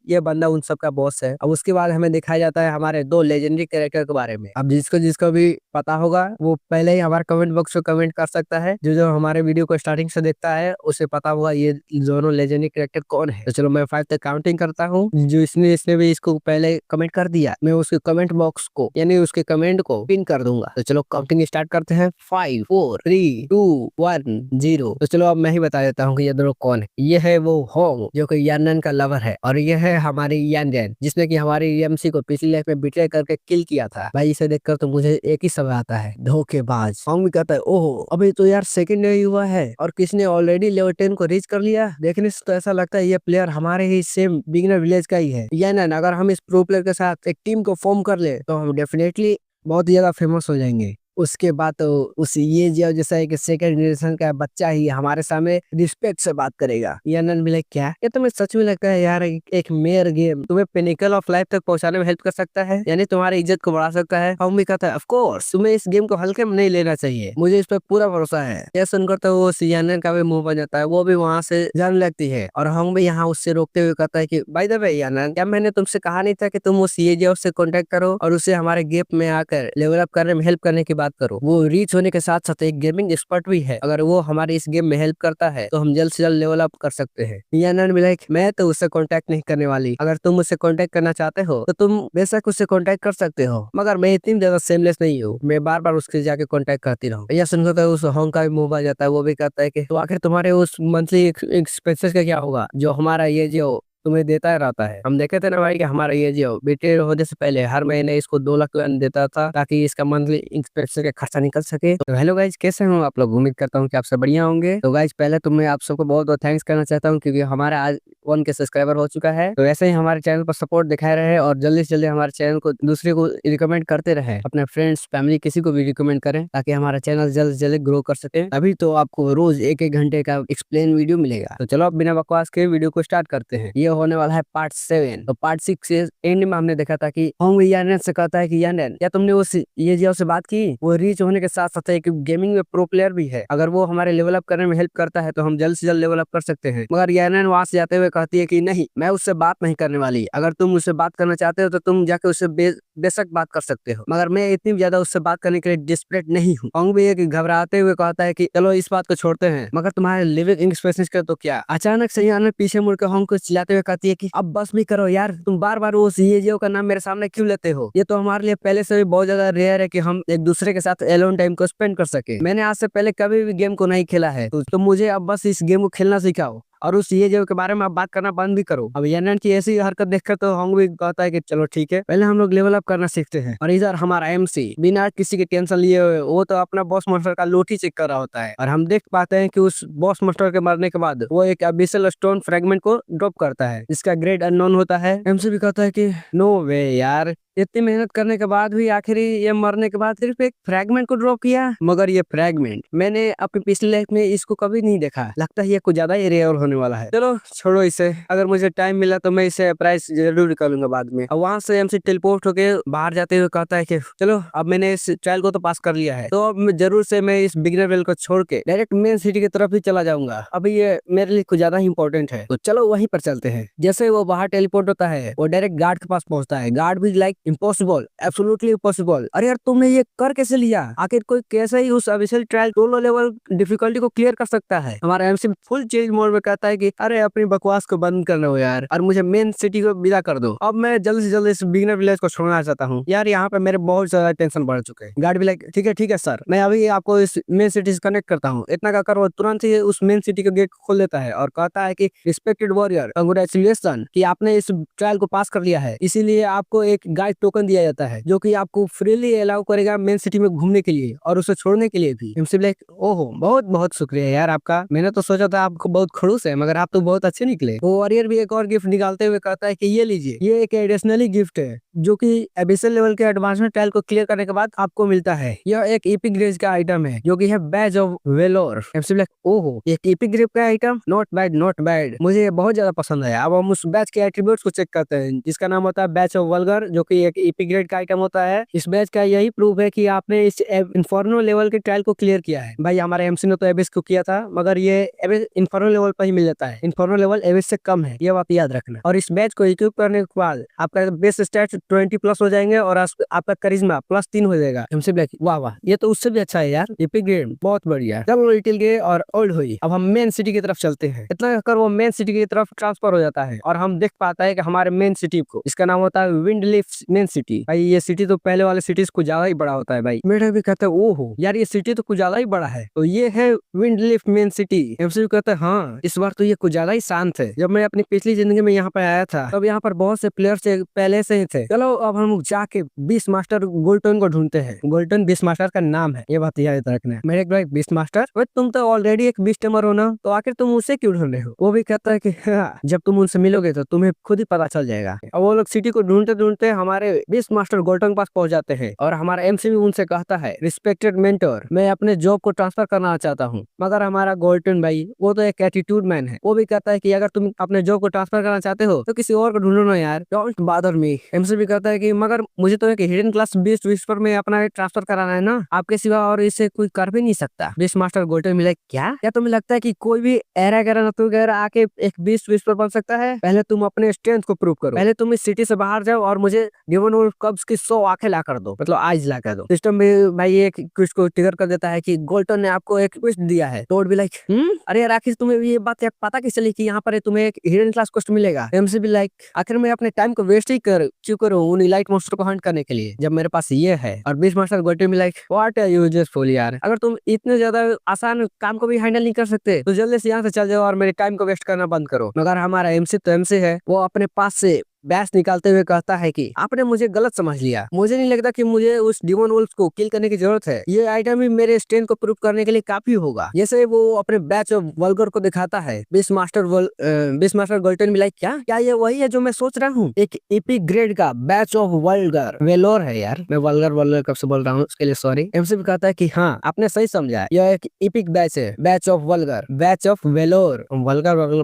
ये बंदा उन सब का बॉस है। अब उसके बाद हमें दिखाया जाता है हमारे 2 लेजेंडरी कैरेक्टर के बारे में। अब जिसको जिसको भी पता होगा वो पहले ही हमारे कमेंट बॉक्स में कमेंट कर सकता है, जो हमारे वीडियो को स्टार्टिंग से देखता है उसे पता होगा ये दोनों लेजेंडरी कैरेक्टर कौन है। तो चलो मैं 5 तक काउंटिंग करता हूँ, जो इसने भी इसको पहले कमेंट कर दिया, मैं उसके कमेंट बॉक्स को यानी उसके कमेंट को पिन कर दूंगा। तो चलो काउंटिंग स्टार्ट करते हैं 5 4 3 2 1 0। तो चलो अब मैं ही बता देता हूँ कि ये दोनों कौन है। ये है वो होंग जो कि यानन का लवर है, और ये है हमारी यानजन जिसने कि हमारी एमसी को पिछली लाइफ में बिट्रे करके किल किया था। भाई इसे देखकर तो मुझे एक ही शब्द आता है, धोखेबाज। होंग भी कहता है ओह अभी तो यार सेकंड डे हुआ है और किसने ऑलरेडी लेवल 10 को रीच कर लिया। देखने से तो ऐसा लगता है ये प्लेयर हमारे ही सेम बिगिनर विलेज का ही है। यानन अगर हम इस प्रो प्लेयर के साथ एक टीम को फॉर्म कर ले तो हम डेफिनेटली बहुत ज्यादा फेमस हो जाएंगे। उसके बाद तो उस ये जो जैसा है कि सेकंड जनरेशन का बच्चा ही हमारे सामने रिस्पेक्ट से बात करेगा। यानन भी लाइक क्या ये तुम्हें सच में लगता है यार एक मेयर गेम तुम्हें पिनिकल ऑफ लाइफ तक पहुंचाने में हेल्प कर सकता है, यानी तुम्हारी इज्जत को बढ़ा सकता है। हम भी कहता है ऑफ कोर्स तुम्हें इस गेम को हल्के में नहीं लेना चाहिए, मुझे इस पर पूरा भरोसा है। यह सुनकर तो वो यानन का भी मुंह बन जाता है, वो भी वहाँ से जाने लगती है। और हम भी यहाँ उससे रोकते हुए कहता है कि बाय द वे यानन, क्या मैंने तुमसे कहा नहीं था कि तुम उस ये से कॉन्टेक्ट करो और उसे हमारे गेम में आकर लेवल अप करने में हेल्प करने की बात करो। वो रीच होने के साथ साथ एक गेमिंग एक्सपर्ट भी है, अगर वो हमारे इस गेम में हेल्प करता है तो हम जल्द से जल्द लेवल अप कर सकते हैं। यानन भी लाइक मैं तो उससे कांटेक्ट नहीं करने वाली, अगर तुम उससे कांटेक्ट करना चाहते हो तो तुम बेशक उससे कांटेक्ट कर सकते हो, मगर मैं इतनी ज्यादा सेमलेस नहीं हूँ, मैं बार बार उसके जाके कांटेक्ट करती रहूँ। यह सुनकर उस होंग का भी मुंह बन जाता है, वो भी कहता है कि तो आखिर तुम्हारे उस मंथली एक्सपेंसेस का क्या होगा जो हमारा ये जो तुम्हें देता रहता है। हम देखे थे ना भाई कि हमारा ये जो बेटे होने से पहले हर महीने इसको 2 लाख देता था ताकि इसका मंथली इंस्पेक्शन का खर्चा निकल सके। तो हेलो गाइज, कैसे हो आप लोग? उम्मीद करता हूँ कि आप सब बढ़िया होंगे। तो गाइज पहले तो मैं आप सबको बहुत बहुत थैंक्स करना चाहता हूँ क्योंकि हमारा आज 1 के सब्सक्राइबर हो चुका है। तो ऐसे ही हमारे चैनल पर सपोर्ट दिखाए रहे और जल्दी से जल्दी हमारे चैनल को दूसरे को रिकमेंड करते रहे, अपने फ्रेंड्स फैमिली किसी को भी रिकमेंड करें ताकि हमारा चैनल जल्द से जल्द ग्रो कर सके। अभी तो आपको रोज 1-1 घंटे का एक्सप्लेन वीडियो मिलेगा। तो चलो अब बिना बकवास के वीडियो को स्टार्ट करते हैं। ये होने वाला है पार्ट 7। तो पार्ट 6 से एंड में हमने देखा था कि होंग यानन से कहता है कि यानन क्या तुमने उस ये जियाओ से बात की? वो रीच होने के साथ साथ एक गेमिंग में प्रो प्लेयर भी है, अगर वो हमारे लेवल अप करने में हेल्प करता है तो हम जल्द से जल्द लेवल अप कर सकते हैं। मगर यानन वहां से जाते हुए कहती है कि नहीं, मैं उससे बात नहीं करने वाली, अगर तुम उससे बात करना चाहते हो तो तुम जाके उससे बेशक बात कर सकते हो, मगर मैं इतनी ज्यादा उससे बात करने के लिए डिस्परेट नहीं हूँ। होंग भी एक घबराते हुए कहता है कि चलो इस बात को छोड़ते हैं, मगर तुम्हारे लिविंग एक्सप्रेशन का तो क्या। अचानक से यान पीछे मुड़ के होंग को चिल्लाते हुए कहती है कि अब बस भी करो यार, तुम बार बार वो सीएजीओ का नाम मेरे सामने क्यों लेते हो। ये तो हमारे लिए पहले से भी बहुत ज्यादा रेयर है कि हम एक दूसरे के साथ एलोन टाइम को स्पेंड कर सके। मैंने आज से पहले कभी भी गेम को नहीं खेला है, तो मुझे अब बस इस गेम को खेलना सिखाओ और उस सीएजीओ के बारे में आप बात करना बंद भी करो। अब यानन की ऐसी हरकत देखकर तो होंग भी कहता है कि चलो ठीक है, पहले हम लोग लेवल अप करना सीखते हैं। और इधर हमारा एमसी बिना किसी के टेंशन लिए हुए वो तो अपना बॉस मास्टर का लोटी चेक कर रहा होता है, और हम देख पाते हैं कि उस बॉस मास्टर के मरने के बाद वो एक अबिसल स्टोन फ्रेगमेंट को ड्रॉप करता है, जिसका ग्रेड अननोन होता है। एमसी भी कहता है कि नो वे यार, इतनी मेहनत करने के बाद भी आखिर ये मरने के बाद सिर्फ एक फ्रैगमेंट को ड्रॉप किया, मगर ये फ्रैगमेंट मैंने अपनी पिछली लाइफ में इसको कभी नहीं देखा, लगता है ये कुछ ज्यादा ही रेयर होने वाला है। चलो छोड़ो इसे, अगर मुझे टाइम मिला तो मैं इसे प्राइस जरूर निकालूंगा बाद में। और वहां से एमसी टेलीपोर्ट होके बाहर जाते हुए कहता है कि चलो अब मैंने इस ट्रायल को तो पास कर लिया है, तो अब जरूर से मैं इस बिगिनर वेल को छोड़ के डायरेक्ट मेन सिटी की तरफ ही चला जाऊंगा। अभी ये मेरे लिए कुछ ज्यादा ही इंपॉर्टेंट है, तो चलो वहीं पर चलते हैं। जैसे वो बाहर टेलीपोर्ट होता है वो डायरेक्ट गार्ड के पास पहुंचता है। गार्ड भी लाइक इम्पॉसिबल, एब्सोल्युटली इम्पॉसिबल, अरे यार तुमने ये कर कैसे लिया, आखिर कोई कैसे ही उस ऑफिशियल ट्रायल 2 लेवल डिफिकल्टी को क्लियर कर सकता है। हमारा एमसी फुल चेंज मोड में कहता है कि अरे अपनी बकवास को बंद करना हो यार, और मुझे मेन सिटी को विदा कर दो। अब मैं जल्द से जल्द इस बिगिनर विलेज को छोड़ना चाहता हूँ यार, यहाँ पे मेरे बहुत ज्यादा टेंशन बढ़ चुके हैं। गार्ड भी लाइक ठीक है सर, मैं अभी आपको इस मेन सिटी से कनेक्ट करता हूँ। इतना कहकर वो तुरंत ही उस मेन सिटी का गेट खोल देता है और कहता है कि रिस्पेक्टेड वॉरियर, कंग्रेचुलेशन कि आपने इस ट्रायल को पास कर लिया है, इसीलिए आपको एक गाइड टोकन दिया जाता है जो कि आपको फ्रीली अलाउ करेगा मेन सिटी में घूमने के लिए और उसे छोड़ने के लिए भी। एमसी लाइक ओहो बहुत बहुत शुक्रिया यार आपका, मैंने तो सोचा था आपको बहुत खड़ूस है, मगर आप तो बहुत अच्छे निकले। वो वॉरियर भी एक और गिफ्ट निकालते हुए कहता है कि ये लीजिए, ये एक एडिशनली गिफ्ट है जो कि एबिसल लेवल के एडवांसमेंट ट्रायल को क्लियर करने के बाद आपको मिलता है। यह एक एपिक ग्रेड का आइटम है जो कि है badge of valour. MC like ओहो एक एपिक ग्रेड का आइटम, नॉट बैड, मुझे ये बहुत ज्यादा पसंद है। अब हम उस बैच के एट्रीब्यूट्स को चेक करते हैं जिसका नाम होता है बैच ऑफ वल्गर, जो कि एक एपिक ग्रेड का आइटम होता है। इस बैच का यही प्रूफ है कि आपने इस इन्फॉर्नो लेवल के ट्रायल को क्लियर किया है। भाई हमारे एमसी ने तो एबिस को किया था, मगर ये एबिस इन्फॉर्नो लेवल पर ही मिल जाता है, इन्फॉर्नो लेवल एबिस से कम है, ये बात याद रखना। और इस बैच को इक्विप करने के बाद आपका बेस स्टैट्स 20+ हो जाएंगे और आपका करिश्मा +3 हो जाएगा। एमसी ब्लैक वाह वाह, ये तो उससे भी अच्छा है यार, एपिक ग्रेड बहुत बढ़िया। चलो लिटिल गए और ओल्ड हुई, अब हम मेन सिटी की तरफ चलते हैं। इतना कर वो मेन सिटी की तरफ ट्रांसफर हो जाता है और हम देख पाता है कि हमारे मेन सिटी को, इसका नाम होता है विंडलीफ मेन सिटी। भाई ये सिटी तो पहले वाले सिटीज को ज्यादा ही बड़ा होता है। भाई मेरा भी कहता है ओहो यार ये सिटी तो कुछ ज्यादा ही बड़ा है, तो ये है विंडलीफ मेन सिटी। एमसी कहता है हाँ इस बार तो ये कुछ ज्यादा ही शांत है, जब मैं अपनी पिछली जिंदगी में यहाँ पे आया था तब यहाँ पर बहुत से प्लेयर्स पहले से ही थे। चलो अब हम जाके बीस मास्टर गोल्टन को ढूंढते हैं। गोल्टन बीस मास्टर का नाम है, ये बात याद रखना है। मेरे भाई बीस मास्टर, तुम तो ऑलरेडी एक बीस टेमर हो ना, तो आखिर तुम उसे क्यों ढूंढ रहे हो। वो भी कहता है कि हाँ, जब तुम उनसे मिलोगे तो तुम्हें खुद ही पता चल जाएगा। अब वो लोग सिटी को ढूंढते ढूंढते हमारे बीस मास्टर गोल्टन के पास पहुंच जाते हैं और हमारा एमसी भी उनसे कहता है रिस्पेक्टेड मेंटर, मैं अपने जॉब को ट्रांसफर करना चाहता हूँ। मगर हमारा गोल्टन भाई वो तो एक एटीट्यूड मैन है, वो भी कहता है कि अगर तुम अपने जॉब को ट्रांसफर करना चाहते हो तो किसी और को ढूंढो ना यार, डोंट बॉदर मी। एमसी भी कहता है कि मगर मुझे तो एक हिडन क्लास बीस्ट विस्पर में अपना ट्रांसफर कराना है ना, आपके सिवा और इसे कोई कर भी नहीं सकता। बीस्ट मास्टर गोल्टन मिले क्या तुम्हें लगता है कि कोई भी एरा गैरा आके एक बीस्ट विस्पर बन सकता है? पहले तुम अपने स्ट्रेंथ को प्रूव करो, पहले तुम इस सिटी से बाहर जाओ और मुझे डेमन वुल्फ कब्स की 100 आंखें ला कर दो, मतलब आइज ला कर दो। सिस्टम भी भाई एक क्विज को ट्रिगर कर देता है कि गोल्टन ने आपको एक क्विज दिया है। टोड भी लाइक अरे यार आखिर तुम्हें ये बात पता कैसे चली कि यहाँ पर तुम्हें एक हिडन क्लास क्वेस्ट मिलेगा। एमसी भी लाइक आखिर मैं अपने टाइम को वेस्ट ही क्यों करूँ उन इलाइट मॉन्स्टर को हंट करने के लिए जब मेरे पास ये है। और बीस मास्टर गोल्टन भी like what are you just fool यार, अगर तुम इतने ज्यादा आसान काम को भी हैंडल नहीं कर सकते तो जल्दी से यहाँ से चल जाओ और मेरे टाइम को वेस्ट करना बंद करो। मगर हमारा एमसी तो एमसी है, वो अपने पास से बैस निकालते हुए कहता है कि आपने मुझे गलत समझ लिया, मुझे नहीं लगता कि मुझे उस डिमन वुल्फ को किल करने की जरूरत है, ये आइटम ही मेरे स्ट्रेंथ को प्रूव करने के लिए काफी होगा। जैसे वो अपने बैच ऑफ वल्गर को दिखाता है। बीस मास्टर गोल्टन भी लाइक क्या ये वही है जो मैं सोच रहा हूँ, एक एपिक ग्रेड का बैच ऑफ वल्गर वेलोर है यार, मैं वल्गर कब से बोल रहा हूँ उसके लिए सॉरी। एमसी भी कहता है कि हाँ आपने सही समझा, यह एक एपिक बैच है, batch of vulgar, batch of valour. Vulgar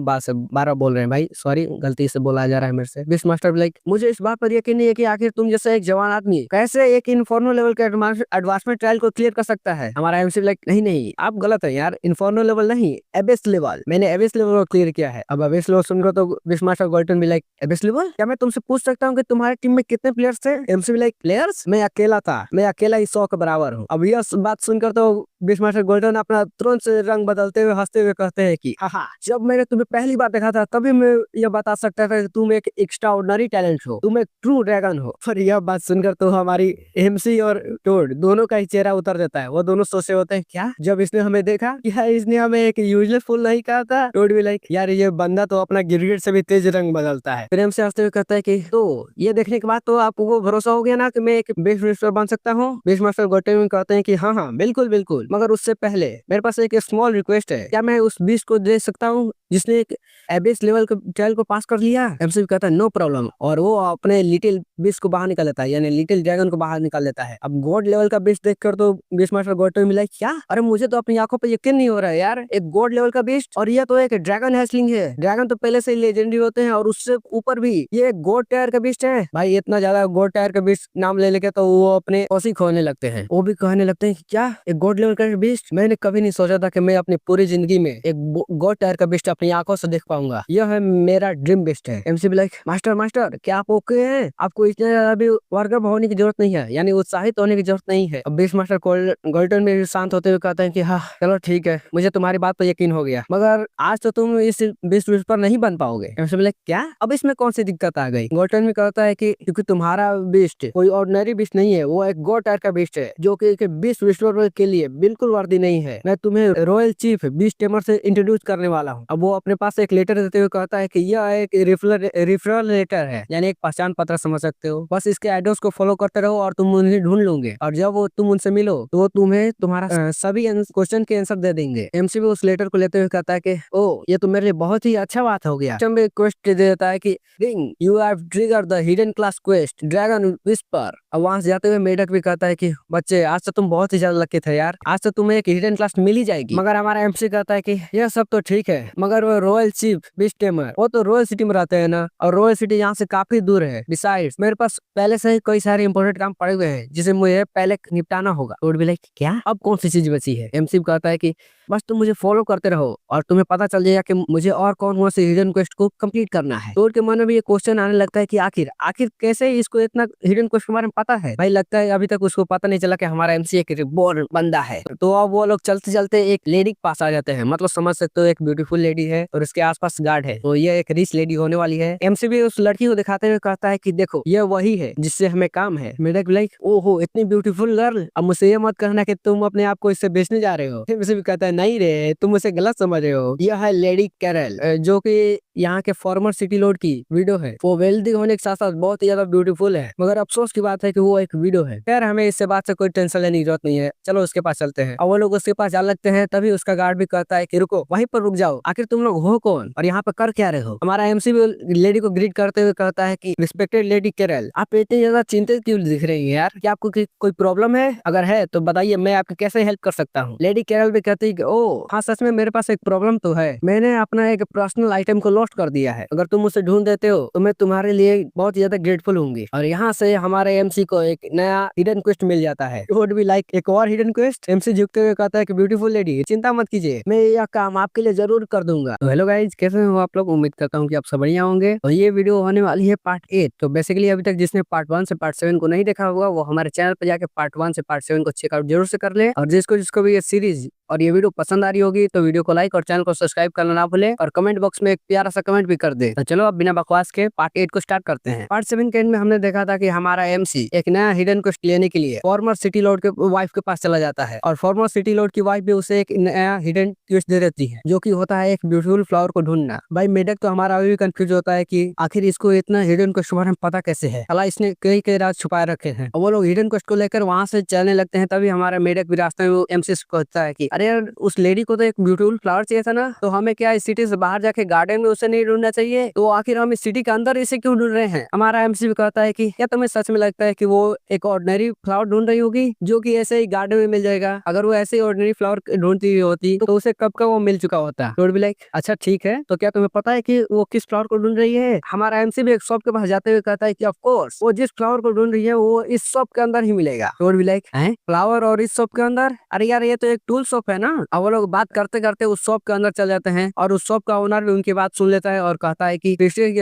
बार बोल रहे हैं भाई, सॉरी गलती से बोला जा रहा है मेरे से। मास्टर लाइक मुझे इस बात पर यकीन नहीं है कि आखिर तुम जैसे एक जवान आदमी कैसे एक इन्फॉर्मल लेवल के एडवांसमेंट ट्रायल को क्लियर कर सकता है। हमारा एमसी लाइक नहीं नहीं आप गलत है यार, इन्फॉर्मल लेवल नहीं एबेस लेवल, मैंने एबेस लेवल को क्लियर किया है। अब एबेस लेवल सुनकर तो बिस मास्टर गोल्टन भी लाइक एबेस लेवल, क्या मैं तुमसे पूछ सकता हूँ कि तुम्हारी टीम में कितने प्लेयर्स थे? एमसी भी लाइक प्लेयर्स, मैं अकेला था, मैं अकेला ही 100 के बराबर हूँ। अब यह बात सुनकर तो बिस मास्टर गोल्टन अपना तुरंत से रंग बदलते हुए हंसते हुए कहते हैं कि हाहा जब मैंने तुम्हें पहली बार देखा था तभी मैं यह बता सकता था कि तुम एक एक्स्ट्राऑर्डिनरी टैलेंट हो, तुम एक ट्रू ड्रैगन हो। पर यह बात सुनकर तो हमारी एमसी और टोड दोनों का ही चेहरा उतर जाता है। वो दोनों सोचे होते हैं क्या जब इसने हमें देखा क्या इसने हमें एक यूजलेस फूल नहीं कहा था? टोड भी लाइक यार ये बंदा तो अपना गिरगिट से भी तेज रंग बदलता है। फिर एमसी हंसते हुए कहता है कि तो ये देखने के बाद तो आपको भरोसा हो गया ना कि मैं एक बेस्ट मिनिस्टर बन सकता हूँ? बेस्ट मास्टर गोल्टन कहते हैं कि हाँ हाँ बिल्कुल बिल्कुल, मगर उससे पहले मेरे पास एक स्मॉल रिक्वेस्ट है, क्या मैं उस बीस्ट को दे सकता हूँ जिसने एक एबेस लेवल के ट्रायल को पास कर लिया? एमसी कहता है नो प्रॉब्लम, और वो अपने लिटिल बीस्ट को बाहर निकाल लेता है, यानी लिटिल ड्रैगन को बाहर निकाल लेता है। अब गॉड लेवल का बीस्ट देखकर तो बीस्ट मास्टर गोल्टन मिला क्या, अरे मुझे तो अपनी आंखों पर यकीन नहीं हो रहा है यार, एक गॉड लेवल का बीस्ट और ये तो एक ड्रैगन हैचलिंग है। ड्रैगन तो पहले से ही लेजेंडरी होते हैं और उससे ऊपर भी ये एक गॉड टायर का बीस्ट है। भाई इतना ज्यादा गॉड टायर का बीस्ट नाम ले लेके तो वो अपने औसी खोने लगते हैं, वो भी कहने लगते हैं क्या एक गॉड लेवल का बीस्ट? मैंने कभी नहीं सोचा था कि मैं अपनी पूरी जिंदगी में एक गॉड टायर का बीस्ट अपनी आंखों से देख पाऊंगा, यह है मेरा ड्रीम बीस्ट है। एमसी भी लाइक मास्टर मास्टर क्या आप ओके हैं? आपको इतना ज्यादा भी वर्कअप होने की जरूरत नहीं है, यानी उत्साहित होने की जरूरत नहीं है। अब बीस्ट मास्टर गोल्टन में शांत होते हुए कहते हैं कि हाँ चलो ठीक है, मुझे तुम्हारी बात पर यकीन हो गया, मगर आज तो तुम इस बीस्ट पर नहीं बन पाओगे। एमसी भी लाइक क्या, अब इसमें कौन सी दिक्कत आ गई? गोल्टन भी कहता है कि क्योंकि तुम्हारा बीस्ट कोई ऑर्डिनरी बीस्ट नहीं है, वो एक गॉड टायर का बीस्ट है जो कि बीस्ट विस्टोर के लिए बिल्कुल वर्दी नहीं है। मैं तुम्हें रॉयल चीफ बीस्ट टेमर से इंट्रोड्यूस करने वाला हूँ। अब वो अपने पास एक लेटर देते हुए कहता है कि यह एक रेफरल लेटर है, यानी एक पहचान पत्र समझ सकते हो, बस इसके एड्रेस को फॉलो करते रहो और तुम उन्हें ढूंढ लोगे, और जब वो तुम उनसे मिलो तो वो तुम्हें तुम्हारा सभी क्वेश्चन के आंसर दे देंगे। एमसी भी उस लेटर को लेते हुए कहता है कि ओ ये तो मेरे लिए बहुत ही अच्छा बात हो गया। क्वेस्ट दे देता है कि ring you have trigger the hidden class quest dragon whisper. अब वहां से जाते हुए मेढक भी कहता है कि बच्चे आज तो तुम बहुत ही ज्यादा लकी थे यार, आज तो तुम्हें एक हिडन क्लास मिल ही जाएगी। मगर हमारा एमसी कहता है कि यह सब तो ठीक है, मगर वो रॉयल चीफ बीस्ट टेमर वो तो रॉयल सिटी में रहते हैं ना, और रॉयल सिटी यहाँ से काफी दूर है। बिसाइड्स मेरे पास पहले से ही कई सारे इंपोर्टेंट काम पड़े हुए हैं जिसे मुझे पहले निपटाना होगा। टोड भी लाइक क्या अब कौन सी चीज बची है? एमसी कहता है कि बस तुम मुझे फॉलो करते रहो और तुम्हें पता चल जाएगा कि मुझे और कौन से हिडन क्वेस्ट को कंप्लीट करना है। टोड के मन में भी ये क्वेश्चन आने लगता है कि आखिर आखिर कैसे इसको इतना हिडन क्वेस्ट के बारे में पता है। भाई लगता है अभी तक उसको पता नहीं चला कि हमारा एमसी एक रिबॉर्न बंदा है। तो अब वो लोग चलते चलते एक लेडी के पास आ जाते हैं, मतलब समझ सकते हो एक ब्यूटीफुल लेडी है और उसके आसपास गार्ड है, तो ये एक रिच लेडी होने वाली है। एमसी भी उस लड़की को दिखाते हुए कहता है कि देखो ये वही है जिससे हमें काम है। मेढक लाइक ओहो इतनी ब्यूटीफुल गर्ल, अब मुझसे ये मत कहना कि तुम अपने आप को इससे बेचने जा रहे हो। एमसी भी कहता है नहीं रे तुम उसे गलत समझ रहे हो, यह है लेडी कैरल जो कि यहाँ के फॉर्मर सिटी लॉर्ड की विडो है। वो वेल्दी होने के साथ साथ बहुत ही ज्यादा ब्यूटीफुल है, मगर अफसोस की बात है कि वो एक विडो है। खैर हमें इससे बात से कोई टेंशन लेने की जरूरत नहीं है, चलो उसके पास चलते हैं। और वो लोग उसके पास जा लगते हैं, तभी उसका गार्ड भी कहता है कि रुको वहीं पर रुक जाओ, आखिर तुम लोग हो कौन और यहाँ पर कर क्या रहे हो? हमारा एमसी भी लेडी को ग्रीट करते हुए कहता है कि रिस्पेक्टेड लेडी कैरल आप इतनी ज्यादा चिंतित क्यों दिख रही है यार, क्या आपको कोई प्रॉब्लम है? अगर है तो बताइए मैं आपकी कैसे हेल्प कर सकता हूँ। लेडी कैरल भी कहती है ओ हाँ सच में मेरे पास एक प्रॉब्लम तो है, मैंने अपना एक पर्सनल आइटम को लॉस्ट कर दिया है, अगर तुम उसे ढूंढ देते हो तो मैं तुम्हारे लिए बहुत ज्यादा ग्रेटफुल होंगी। और यहाँ से हमारे एमसी को एक नया हिडन क्वेस्ट मिल जाता है। वुड बी लाइक एक और हिडन क्वेस्ट? एमसी झुकते हुए कहता है कि ब्यूटीफुल लेडी चिंता मत कीजिए, मैं यह काम आपके लिए जरूर कर दूंगा। तो हेलो गाइज कैसे हो आप लोग, उम्मीद करता हूँ कि आप सब बढ़िया होंगे। तो ये वीडियो होने वाली है पार्ट 8। तो बेसिकली अभी तक जिसने पार्ट 1 से पार्ट 7 को नहीं देखा होगा वो हमारे चैनल पर जाके पार्ट 1 से पार्ट 7 को चेकआउट जरूर से कर ले। और जिसको भी ये सीरीज और ये वीडियो पसंद आ रही होगी तो वीडियो को लाइक और चैनल को सब्सक्राइब करना ना भूले, और कमेंट बॉक्स में एक प्यारा सा कमेंट भी कर दे। तो चलो अब बिना बकवास के पार्ट 8 को स्टार्ट करते हैं। पार्ट 7 के एंड में हमने देखा था कि हमारा एमसी एक नया हिडन क्वेस्ट लेने के लिए फॉर्मर सिटी लॉर्ड के वाइफ के पास चला जाता है, और फॉर्मर सिटी लॉर्ड की वाइफ भी उसे एक नया हिडन क्वेस्ट दे देती है जो कि होता है एक ब्यूटीफुल फ्लावर को ढूंढना। भाई मेढक तो हमारा अभी भी कंफ्यूज होता है कि आखिर इसको इतना हिडन क्वेस्ट के बारे में पता कैसे है, अला इसने कई राज छुपाए रखे हैं। वो लोग हिडन क्वेस्ट को लेकर वहां से चलने लगते हैं, तभी हमारा मेढक भी रास्ते में एमसी से कहता है कि अरे यार उस लेडी को तो एक ब्यूटीफुल फ्लावर चाहिए था ना, तो हमें क्या इस सिटी से बाहर जाके गार्डन में उसे नहीं ढूंढना चाहिए, तो आखिर हम इस सिटी के अंदर इसे क्यों ढूंढ रहे हैं। हमारा एमसी भी कहता है कि क्या तुम्हें सच में लगता है कि वो एक ऑर्डिनरी फ्लावर ढूंढ रही होगी जो कि ऐसे ही गार्डन में मिल जाएगा। अगर वो ऐसे ही ऑर्डिनरी फ्लावर ढूंढती हुई होती तो उसे कब का वो मिल चुका होता। रोड भी लाइक अच्छा ठीक है, तो क्या तुम्हें पता है कि वो किस फ्लावर को ढूंढ रही है। हमारा एमसी भी एक शॉप के पास जाते हुए कहता है कि ऑफ कोर्स वो जिस फ्लावर को ढूंढ रही है वो इस शॉप के अंदर ही मिलेगा। रोड भी लाइक हैं फ्लावर और इस शॉप के अंदर, अरे यार ये तो एक टूल शॉप है ना। अब वो लोग बात करते करते उस शॉप के अंदर चल जाते हैं और उस शॉप का ओनर भी उनकी बात सुन लेता है और कहता है कि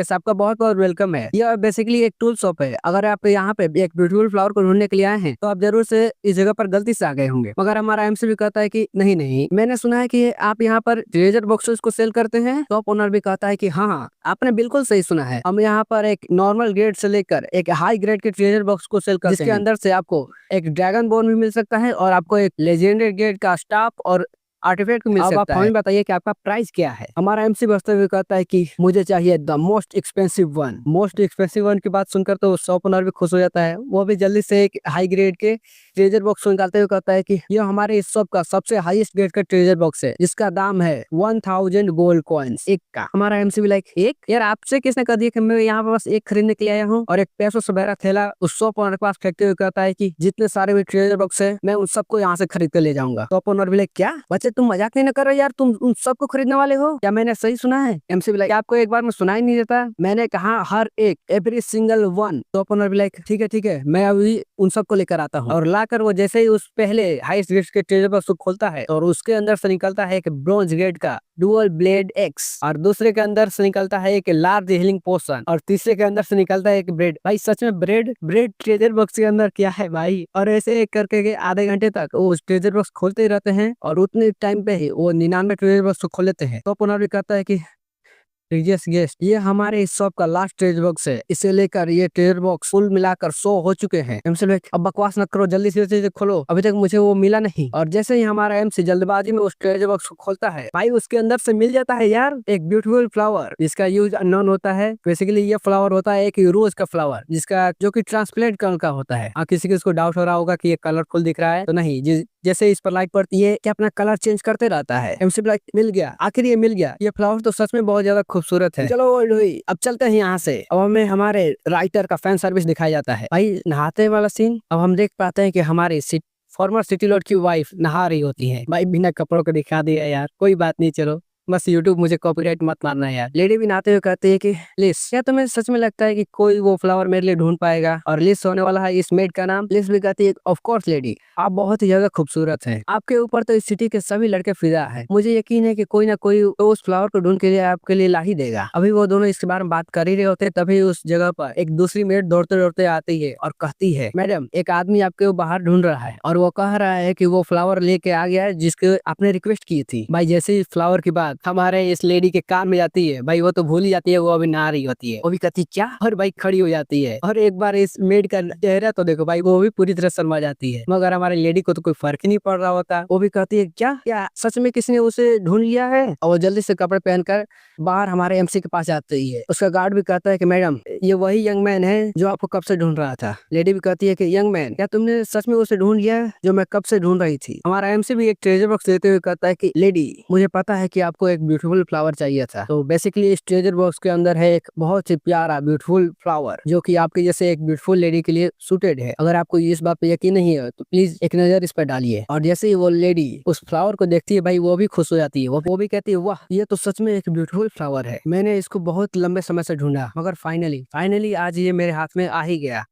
आपका बहुत बहुत वेलकम है। यह बेसिकली एक टूल शॉप है। अगर आप यहाँ पे एक ब्यूटीफुल फ्लावर को ढूंढने के लिए आए हैं तो आप जरूर से इस जगह पर गलती से आ गए होंगे। मगर हमारा एमसी भी कहता है कि नहीं नहीं, मैंने सुना है कि आप यहाँ पर ट्रेजर बॉक्सेस को सेल करते हैं। शॉप ओनर भी कहता है कि हाँ आपने बिल्कुल सही सुना है, हम यहाँ पर एक नॉर्मल ग्रेड से लेकर एक हाई ग्रेड के ट्रेजर बॉक्स को सेल करते हैं, जिसके अंदर से आपको एक ड्रैगन बोन भी मिल सकता है और आपको एक लेजेंडरी ग्रेड का स्टाफ और आर्टिफैक्ट मिल सकता है। अब आप हमें बताइए कि आपका प्राइस क्या है। हमारा एमसी बस्तर भी कहता है कि मुझे चाहिए the most expensive one. Most expensive one की बात सुनकर तो शॉप ओनर भी खुश हो जाता है। वो भी जल्दी से एक हाई ग्रेड के ट्रेजर बॉक्स निकालते हुए कहता है कि यह हमारे इस शॉप का सबसे हाईएस्ट ग्रेड का ट्रेजर बॉक्स है, जिसका दाम है 1000 गोल्ड कॉइन्स एक का। हमारा एमसी भी लाइक एक यार आपसे किसने कह दिया कि मैं यहाँ पर बस एक खरीदने के लिए आया हूँ। और एक पैसों से भरा थैला उस शॉप ओनर के पास फेंकते हुए कहता है कि जितने सारे भी ट्रेजर बॉक्स है मैं उन सबको यहाँ से खरीद कर ले जाऊंगा। शॉप ओनर भी लाइक क्या बच्चे तुम मजाक नहीं कर रहे यार, तुम उन सबको खरीदने वाले हो क्या, मैंने सही सुना है। एमसी भी लाइक आपको एक बार में सुनाई नहीं देता, मैंने कहा हर एक every single one. Shop owner भी लाइक ठीक है मैं अभी उन सबको लेकर आता हूँ। और लाकर वो जैसे ही उस पहले हाईएस्ट ग्रेड के ट्रेजर बॉक्स को खोलता है और उसके अंदर से निकलता है एक ब्रॉन्ज ग्रेड का डुअल ब्लेड एक्स, और दूसरे के अंदर से निकलता है एक लार्ज हीलिंग पोशन, और तीसरे के अंदर से निकलता है एक ब्रेड। भाई सच में ब्रेड ट्रेजर बॉक्स के अंदर क्या है भाई। और ऐसे एक करके के आधे घंटे तक वो ट्रेजर बॉक्स खोलते ही रहते हैं और उतने टाइम पे ही वो 99 ट्रेजर बॉक्स को खोल लेते हैं। तो पुनः भी कहता है कि प्रीवियस गेस्ट ये हमारे इस शॉप का लास्ट ट्रेजर बॉक्स है, इसे लेकर ये ट्रेजर बॉक्स कुल मिलाकर 100 हो चुके हैं। एमसी लाइक अब बकवास न करो, जल्दी से खोलो, अभी तक मुझे वो मिला नहीं। और जैसे ही हमारा एमसी जल्दबाजी में उस ट्रेजर बॉक्स को खोलता है भाई उसके अंदर से मिल जाता है यार एक ब्यूटीफुल फ्लावर जिसका यूज अननोन होता है। बेसिकली ये फ्लावर होता है एक रोज का फ्लावर जिसका जो कि ट्रांसपेरेंट कलर का होता है। किसी किसी को डाउट हो रहा होगा कि ये कलरफुल दिख रहा है, तो नहीं, जैसे इस पर लाइट पड़ती है क्या अपना कलर चेंज करते रहता है। एमसी लाइक मिल गया, आखिर ये मिल गया, ये फ्लावर तो सच में बहुत ज्यादा खूबसूरत है। चलो अब चलते हैं यहाँ से। अब हमें हमारे राइटर का फैन सर्विस दिखाया जाता है भाई नहाते वाला सीन। अब हम देख पाते हैं कि हमारी फॉर्मर सिटी लॉर्ड की वाइफ नहा रही होती है। भाई बिना कपड़ों को दिखा दिया यार, कोई बात नहीं, चलो बस यूट्यूब मुझे कॉपीराइट मत मारना यार। लेडी भी नहाते हुए कहती है कि लिस क्या तुम्हें सच में लगता है कि कोई वो फ्लावर मेरे लिए ढूंढ पाएगा। और लिस होने वाला है इस मेड का नाम। लिस भी कहती है ऑफ कोर्स लेडी, आप बहुत ही ज्यादा खूबसूरत हैं, आपके ऊपर तो इस सिटी के सभी लड़के फिदा है। मुझे यकीन है कि कोई ना कोई तो उस फ्लावर को ढूंढ के लिए आपके लिए ला ही देगा। अभी वो दोनों इसके बारे में बात कर ही रहे होते तभी उस जगह पर एक दूसरी मेड दौड़ते दौड़ते आती है और कहती है मैडम एक आदमी आपके बाहर ढूंढ रहा है और वो कह रहा है कि वो फ्लावर लेके आ गया है जिसके आपने रिक्वेस्ट की थी। भाई जैसे ही फ्लावर की बात हमारे इस लेडी के कान में जाती है भाई वो तो भूल ही जाती है, वो अभी नहा रही होती है। वो भी कहती क्या, और भाई खड़ी हो जाती है। और एक बार इस मेड का चेहरा तो देखो भाई, वो भी पूरी तरह शर्मा जाती है। मगर हमारे लेडी को तो कोई फर्क ही नहीं पड़ रहा होता। वो भी कहती है क्या सच में किसी ने उसे ढूंढ लिया है। और वो जल्दी से कपड़े पहनकर बाहर हमारे एमसी के पास आती है। उसका गार्ड भी कहता है कि मैडम ये वही यंग मैन है जो आपको कब से ढूंढ रहा था। लेडी भी कहती है कि यंग मैन क्या तुमने सच में उसे ढूंढ लिया जो मैं कब से ढूंढ रही थी। हमारा एमसी भी एक ट्रेजर बॉक्स देते हुए कहता है कि लेडी मुझे पता है कि आपको एक ब्यूटीफुल फ्लावर चाहिए था। तो बेसिकली इस ट्रेजर बॉक्स के अंदर है एक बहुत ही प्यारा ब्यूटीफुल फ्लावर जो कि आपके जैसे एक ब्यूटीफुल लेडी के लिए सूटेड है। अगर आपको इस बात पे यकीन नहीं है तो प्लीज एक नजर इस पर डालिए। और जैसे ही वो लेडी उस फ्लावर को देखती है भाई वो भी खुश हो जाती है। वो भी कहती है वाह ये तो सच में एक ब्यूटीफुल फ्लावर है, मैंने इसको बहुत लंबे समय से ढूंढा मगर फाइनली आज ये मेरे हाथ में आ ही गया।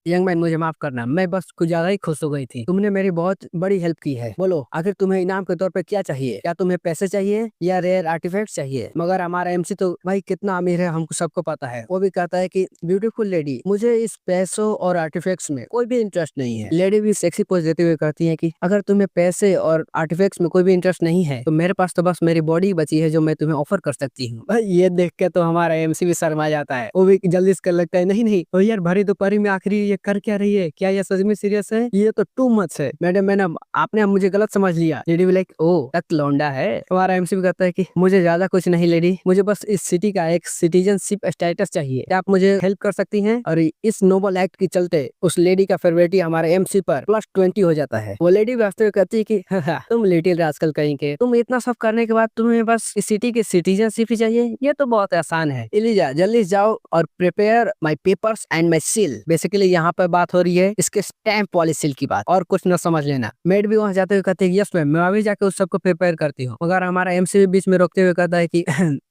यंग मैन मुझे माफ करना, मैं बस कुछ ज्यादा ही खुश हो गई थी, तुमने मेरी बहुत बड़ी हेल्प की है। बोलो आखिर तुम्हें इनाम के तौर पे क्या चाहिए, क्या तुम्हें पैसे चाहिए या रेयर आर्टिफैक्ट चाहिए। मगर हमारा एमसी तो भाई कितना अमीर है हमको सबको पता है। वो भी कहता है कि ब्यूटीफुल लेडी मुझे इस पैसों और आर्टिफैक्ट्स में कोई भी इंटरेस्ट नहीं है। लेडी भी सेक्सी पोज देते हुए कहती है कि अगर तुम्हें पैसे और आर्टिफैक्ट्स में कोई भी इंटरेस्ट नहीं है तो मेरे पास तो बस मेरी बॉडी बची है जो मैं तुम्हें ऑफर कर सकती हूँ। ये देख के तो हमारा एमसी भी शर्मा जाता है। वो भी जल्दी से कर लगता है नहीं यार भरी दोपहरी में आखिरी ये कर क्या रही है, क्या ये सच में सीरियस है, ये तो टू मच है। मैडम आपने अब मुझे गलत समझ लिया। लेडी भी लाइक ओ तक लौंडा है। हमारा एमसी भी कहता है कि मुझे ज्यादा कुछ नहीं लेडी, मुझे बस इस सिटी का एक सिटीजनशिप स्टेटस चाहिए, क्या आप मुझे हेल्प कर सकती हैं? और इस नोबल एक्ट के चलते उस लेडी का फेवरेट हमारे एमसी पर +20 हो जाता है। वो लेडी वास्तव में कहती है कि तुम लिटिल रास्कल कहीं के, तुम इतना सब करने के बाद तुम्हें बस इस सिटी की सिटीजनशिप ही चाहिए, ये तो बहुत आसान है। इलीजा जल्दी जाओ और prepare my papers and my seal. Basically यहाँ पर बात हो रही है इसके स्टैम्प वाली सील की बात, और कुछ न समझ लेना। मेड भी वहाँ जाते हुए कहते हैं यस मैम, मैं अभी जाके उस सबको प्रिपेयर करती हूँ। मगर हमारा एमसी भी बीच में रोकते हुए कहता है कि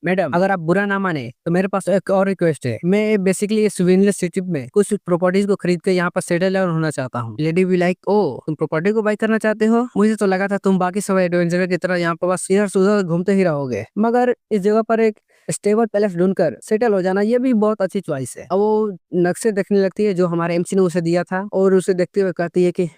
मैडम अगर आप बुरा ना माने तो मेरे पास एक और रिक्वेस्ट है। मैं बेसिकली इस विनलेस सिटी में कुछ प्रॉपर्टीज को खरीद के यहाँ पर सेटल होना चाहता हूँ। लेडी भी लाइक ओ तुम प्रॉपर्टी को बाई करना चाहते हो, मुझे तो लगा था तुम बाकी सब एडवेंचर की तरह यहाँ पर बस इधर से उधर घूमते ही रहोगे, मगर इस जगह पर एक स्टेबल पैलेस ढूंढकर सेटल हो जाना ये भी बहुत अच्छी चॉइस है। अब वो नक्शे देखने लगती है जो हमारे एमसी ने उसे दिया था, और उसे देखते हुए कहती है कि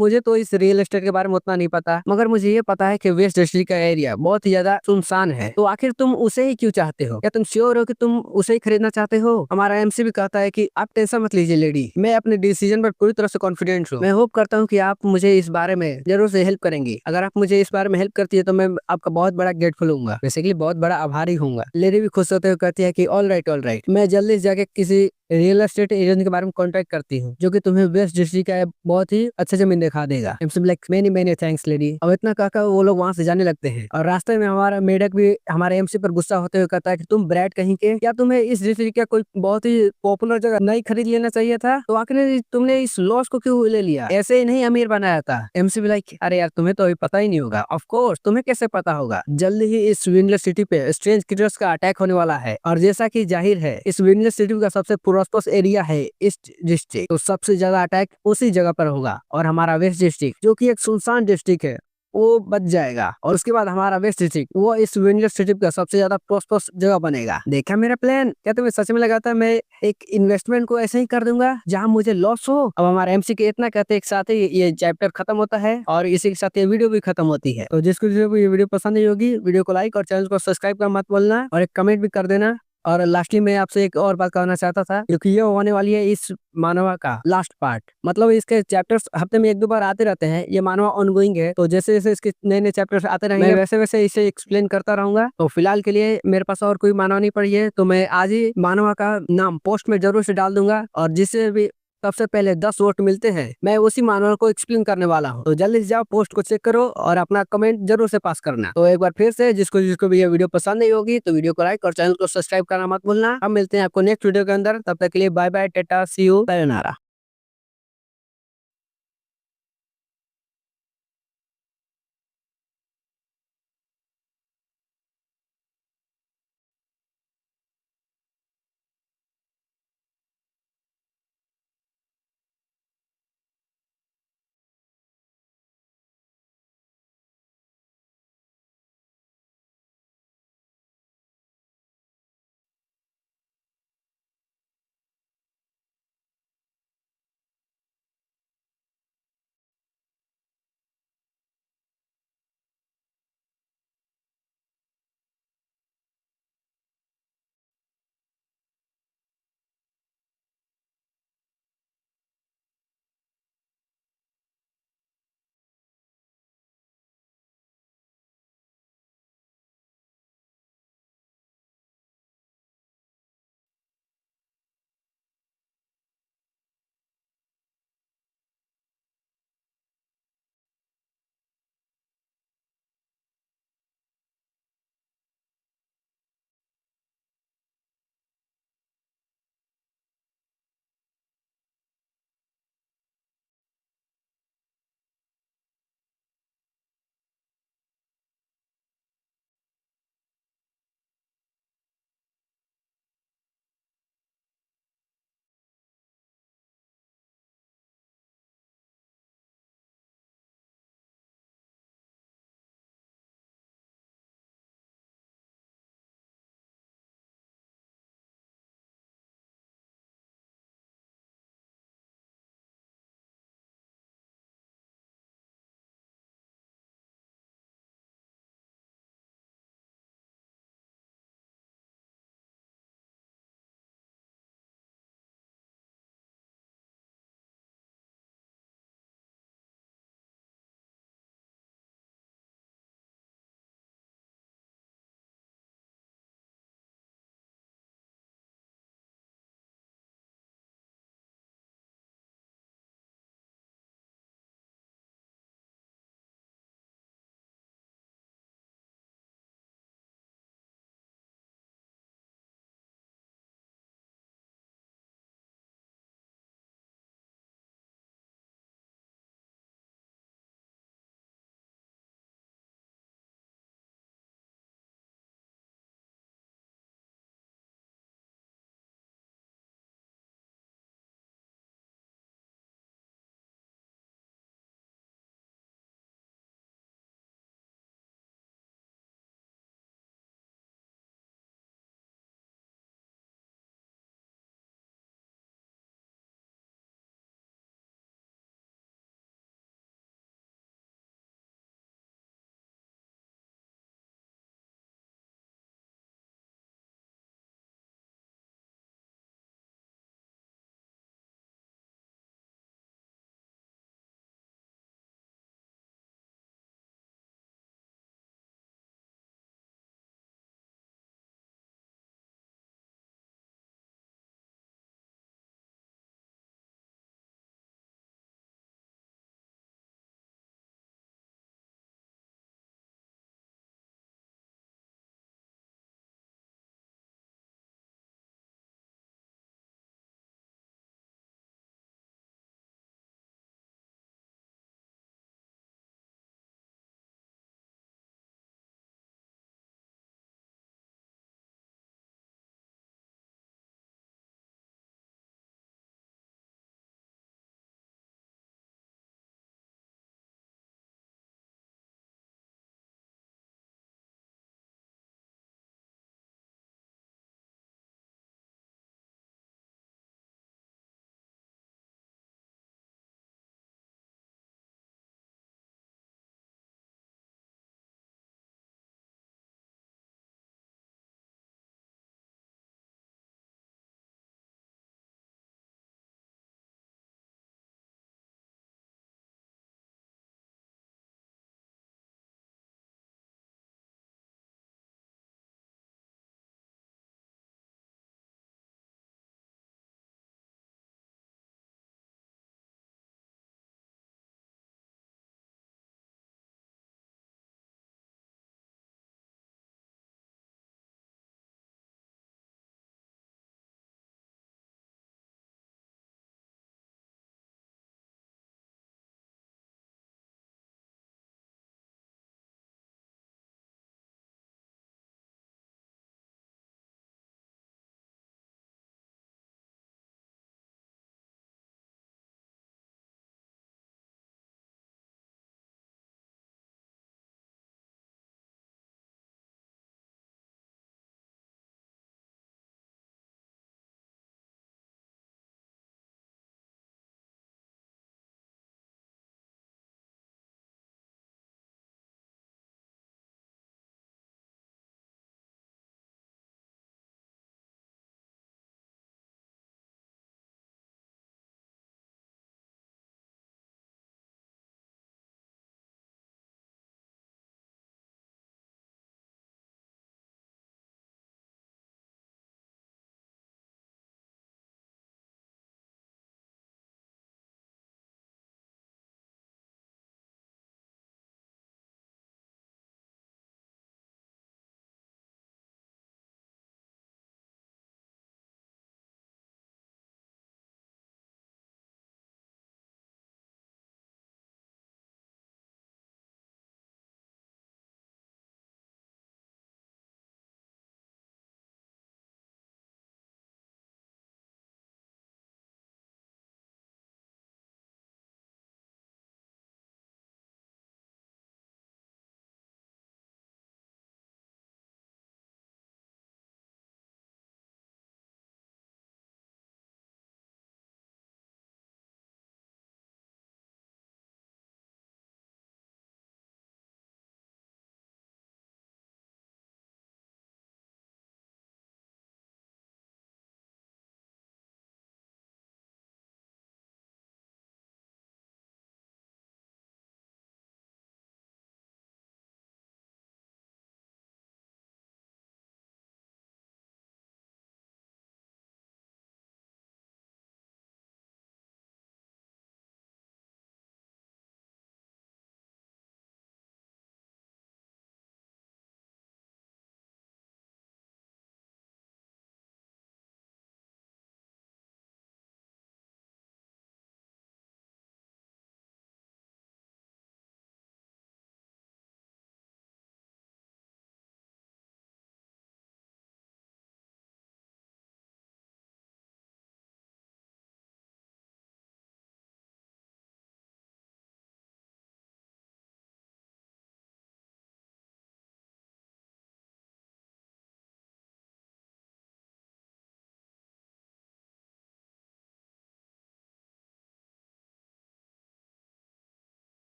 मुझे तो इस रियल एस्टेट के बारे में उतना नहीं पता, मगर मुझे ये पता है कि वेस्ट डिस्ट्रिक्ट का एरिया बहुत ही ज्यादा सुनसान है, तो आखिर तुम उसे ही क्यों चाहते हो? क्या तुम श्योर हो कि तुम उसे ही खरीदना चाहते हो? हमारा एमसी भी कहता है कि आप टेंशन मत लीजिए लेडी, मैं अपने डिसीजन पर पूरी तरह से कॉन्फिडेंट हूँ। मैं होप करता हूँ कि आप मुझे इस बारे में जरूर से हेल्प करेंगी। अगर आप मुझे इस बारे में हेल्प करती है तो मैं आपका बहुत बड़ा ग्रेटफुल हूँ, बेसिकली बहुत बड़ा आभारी हूँ। लेडी भी खुश होते हुए कहती है कि ऑल राइट, मैं जल्दी जाके किसी रियल एस्टेट एजेंट के बारे में कांटेक्ट करती हूँ जो कि तुम्हें वेस्ट डिस्ट्रिक्ट का बहुत ही अच्छा जमीन दिखा देगा। Many thanks lady. अब इतना कहकर वो लोग वहाँ से जाने लगते हैं, और रास्ते में हमारा मेढक भी हमारे एमसी पर गुस्सा होते हुए कहता है कि तुम ब्रैड कहीं के, क्या तुम्हें इस डिस्ट्रिक्ट का कोई बहुत ही पॉपुलर जगह नहीं खरीद लेना चाहिए था? तो आखिर तुमने इस लॉस को क्यों ले लिया? ऐसे ही नहीं अमीर बनाया था। एमसी भी लाइक अरे यार तुम्हें तो अभी पता ही नहीं होगा। ऑफ कोर्स तुम्हें कैसे पता होगा, जल्दी ही इस विंडलेस सिटी पे स्ट्रेंज क्रिएचर्स का अटैक होने वाला है, और जैसा कि जाहिर है इस विंडलेस सिटी का सबसे प्रोस्पर्स एरिया है ईस्ट डिस्ट्रिक्ट, तो सबसे ज्यादा अटैक उसी जगह पर होगा, और हमारा वेस्ट डिस्ट्रिक्ट जो कि एक सुनसान डिस्ट्रिक्ट है वो बच जाएगा, और उसके बाद हमारा वेस्ट डिस्ट्रिक्ट वो इस विंडलेस सिटी का सबसे ज्यादा प्रोस्पर्स जगह बनेगा। देखा मेरा प्लान? क्या तुम्हें सच में लगा था मैं एक इन्वेस्टमेंट को ऐसे ही कर दूंगा जहां मुझे लॉस हो? अब हमारा एमसी के इतना कहते एक साथ ही ये चैप्टर खत्म होता है, और इसी के साथ ये वीडियो भी खत्म होती है। तो जिसको ये वीडियो पसंद नहीं होगी, वीडियो को लाइक और चैनल को सब्सक्राइब कर मत बोलना, और एक कमेंट भी कर देना। और लास्टली मैं आपसे एक और बात कहना चाहता था, क्योंकि ये होने वाली है इस मानवा का लास्ट पार्ट, मतलब इसके चैप्टर्स हफ्ते में 1-2 बार आते रहते हैं। ये मानवा ऑनगोइंग है, तो जैसे जैसे इसके नए नए चैप्टर्स आते रहेंगे वैसे वैसे इसे एक्सप्लेन करता रहूंगा। तो फिलहाल के लिए मेरे पास और कोई मानवा नहीं पड़ी है, तो मैं आज ही मानवा का नाम पोस्ट में जरूर से डाल दूंगा, और जिससे भी सबसे पहले 10 वोट मिलते हैं मैं उसी मानव को एक्सप्लेन करने वाला हूँ। तो जल्दी से जाओ, पोस्ट को चेक करो और अपना कमेंट जरूर से पास करना। तो एक बार फिर से जिसको जिसको भी ये वीडियो पसंद नहीं होगी तो वीडियो को लाइक और चैनल को सब्सक्राइब करना मत भूलना। हम मिलते हैं आपको नेक्स्ट वीडियो के अंदर, तब तक के लिए bye bye, tata, see you, sayonara।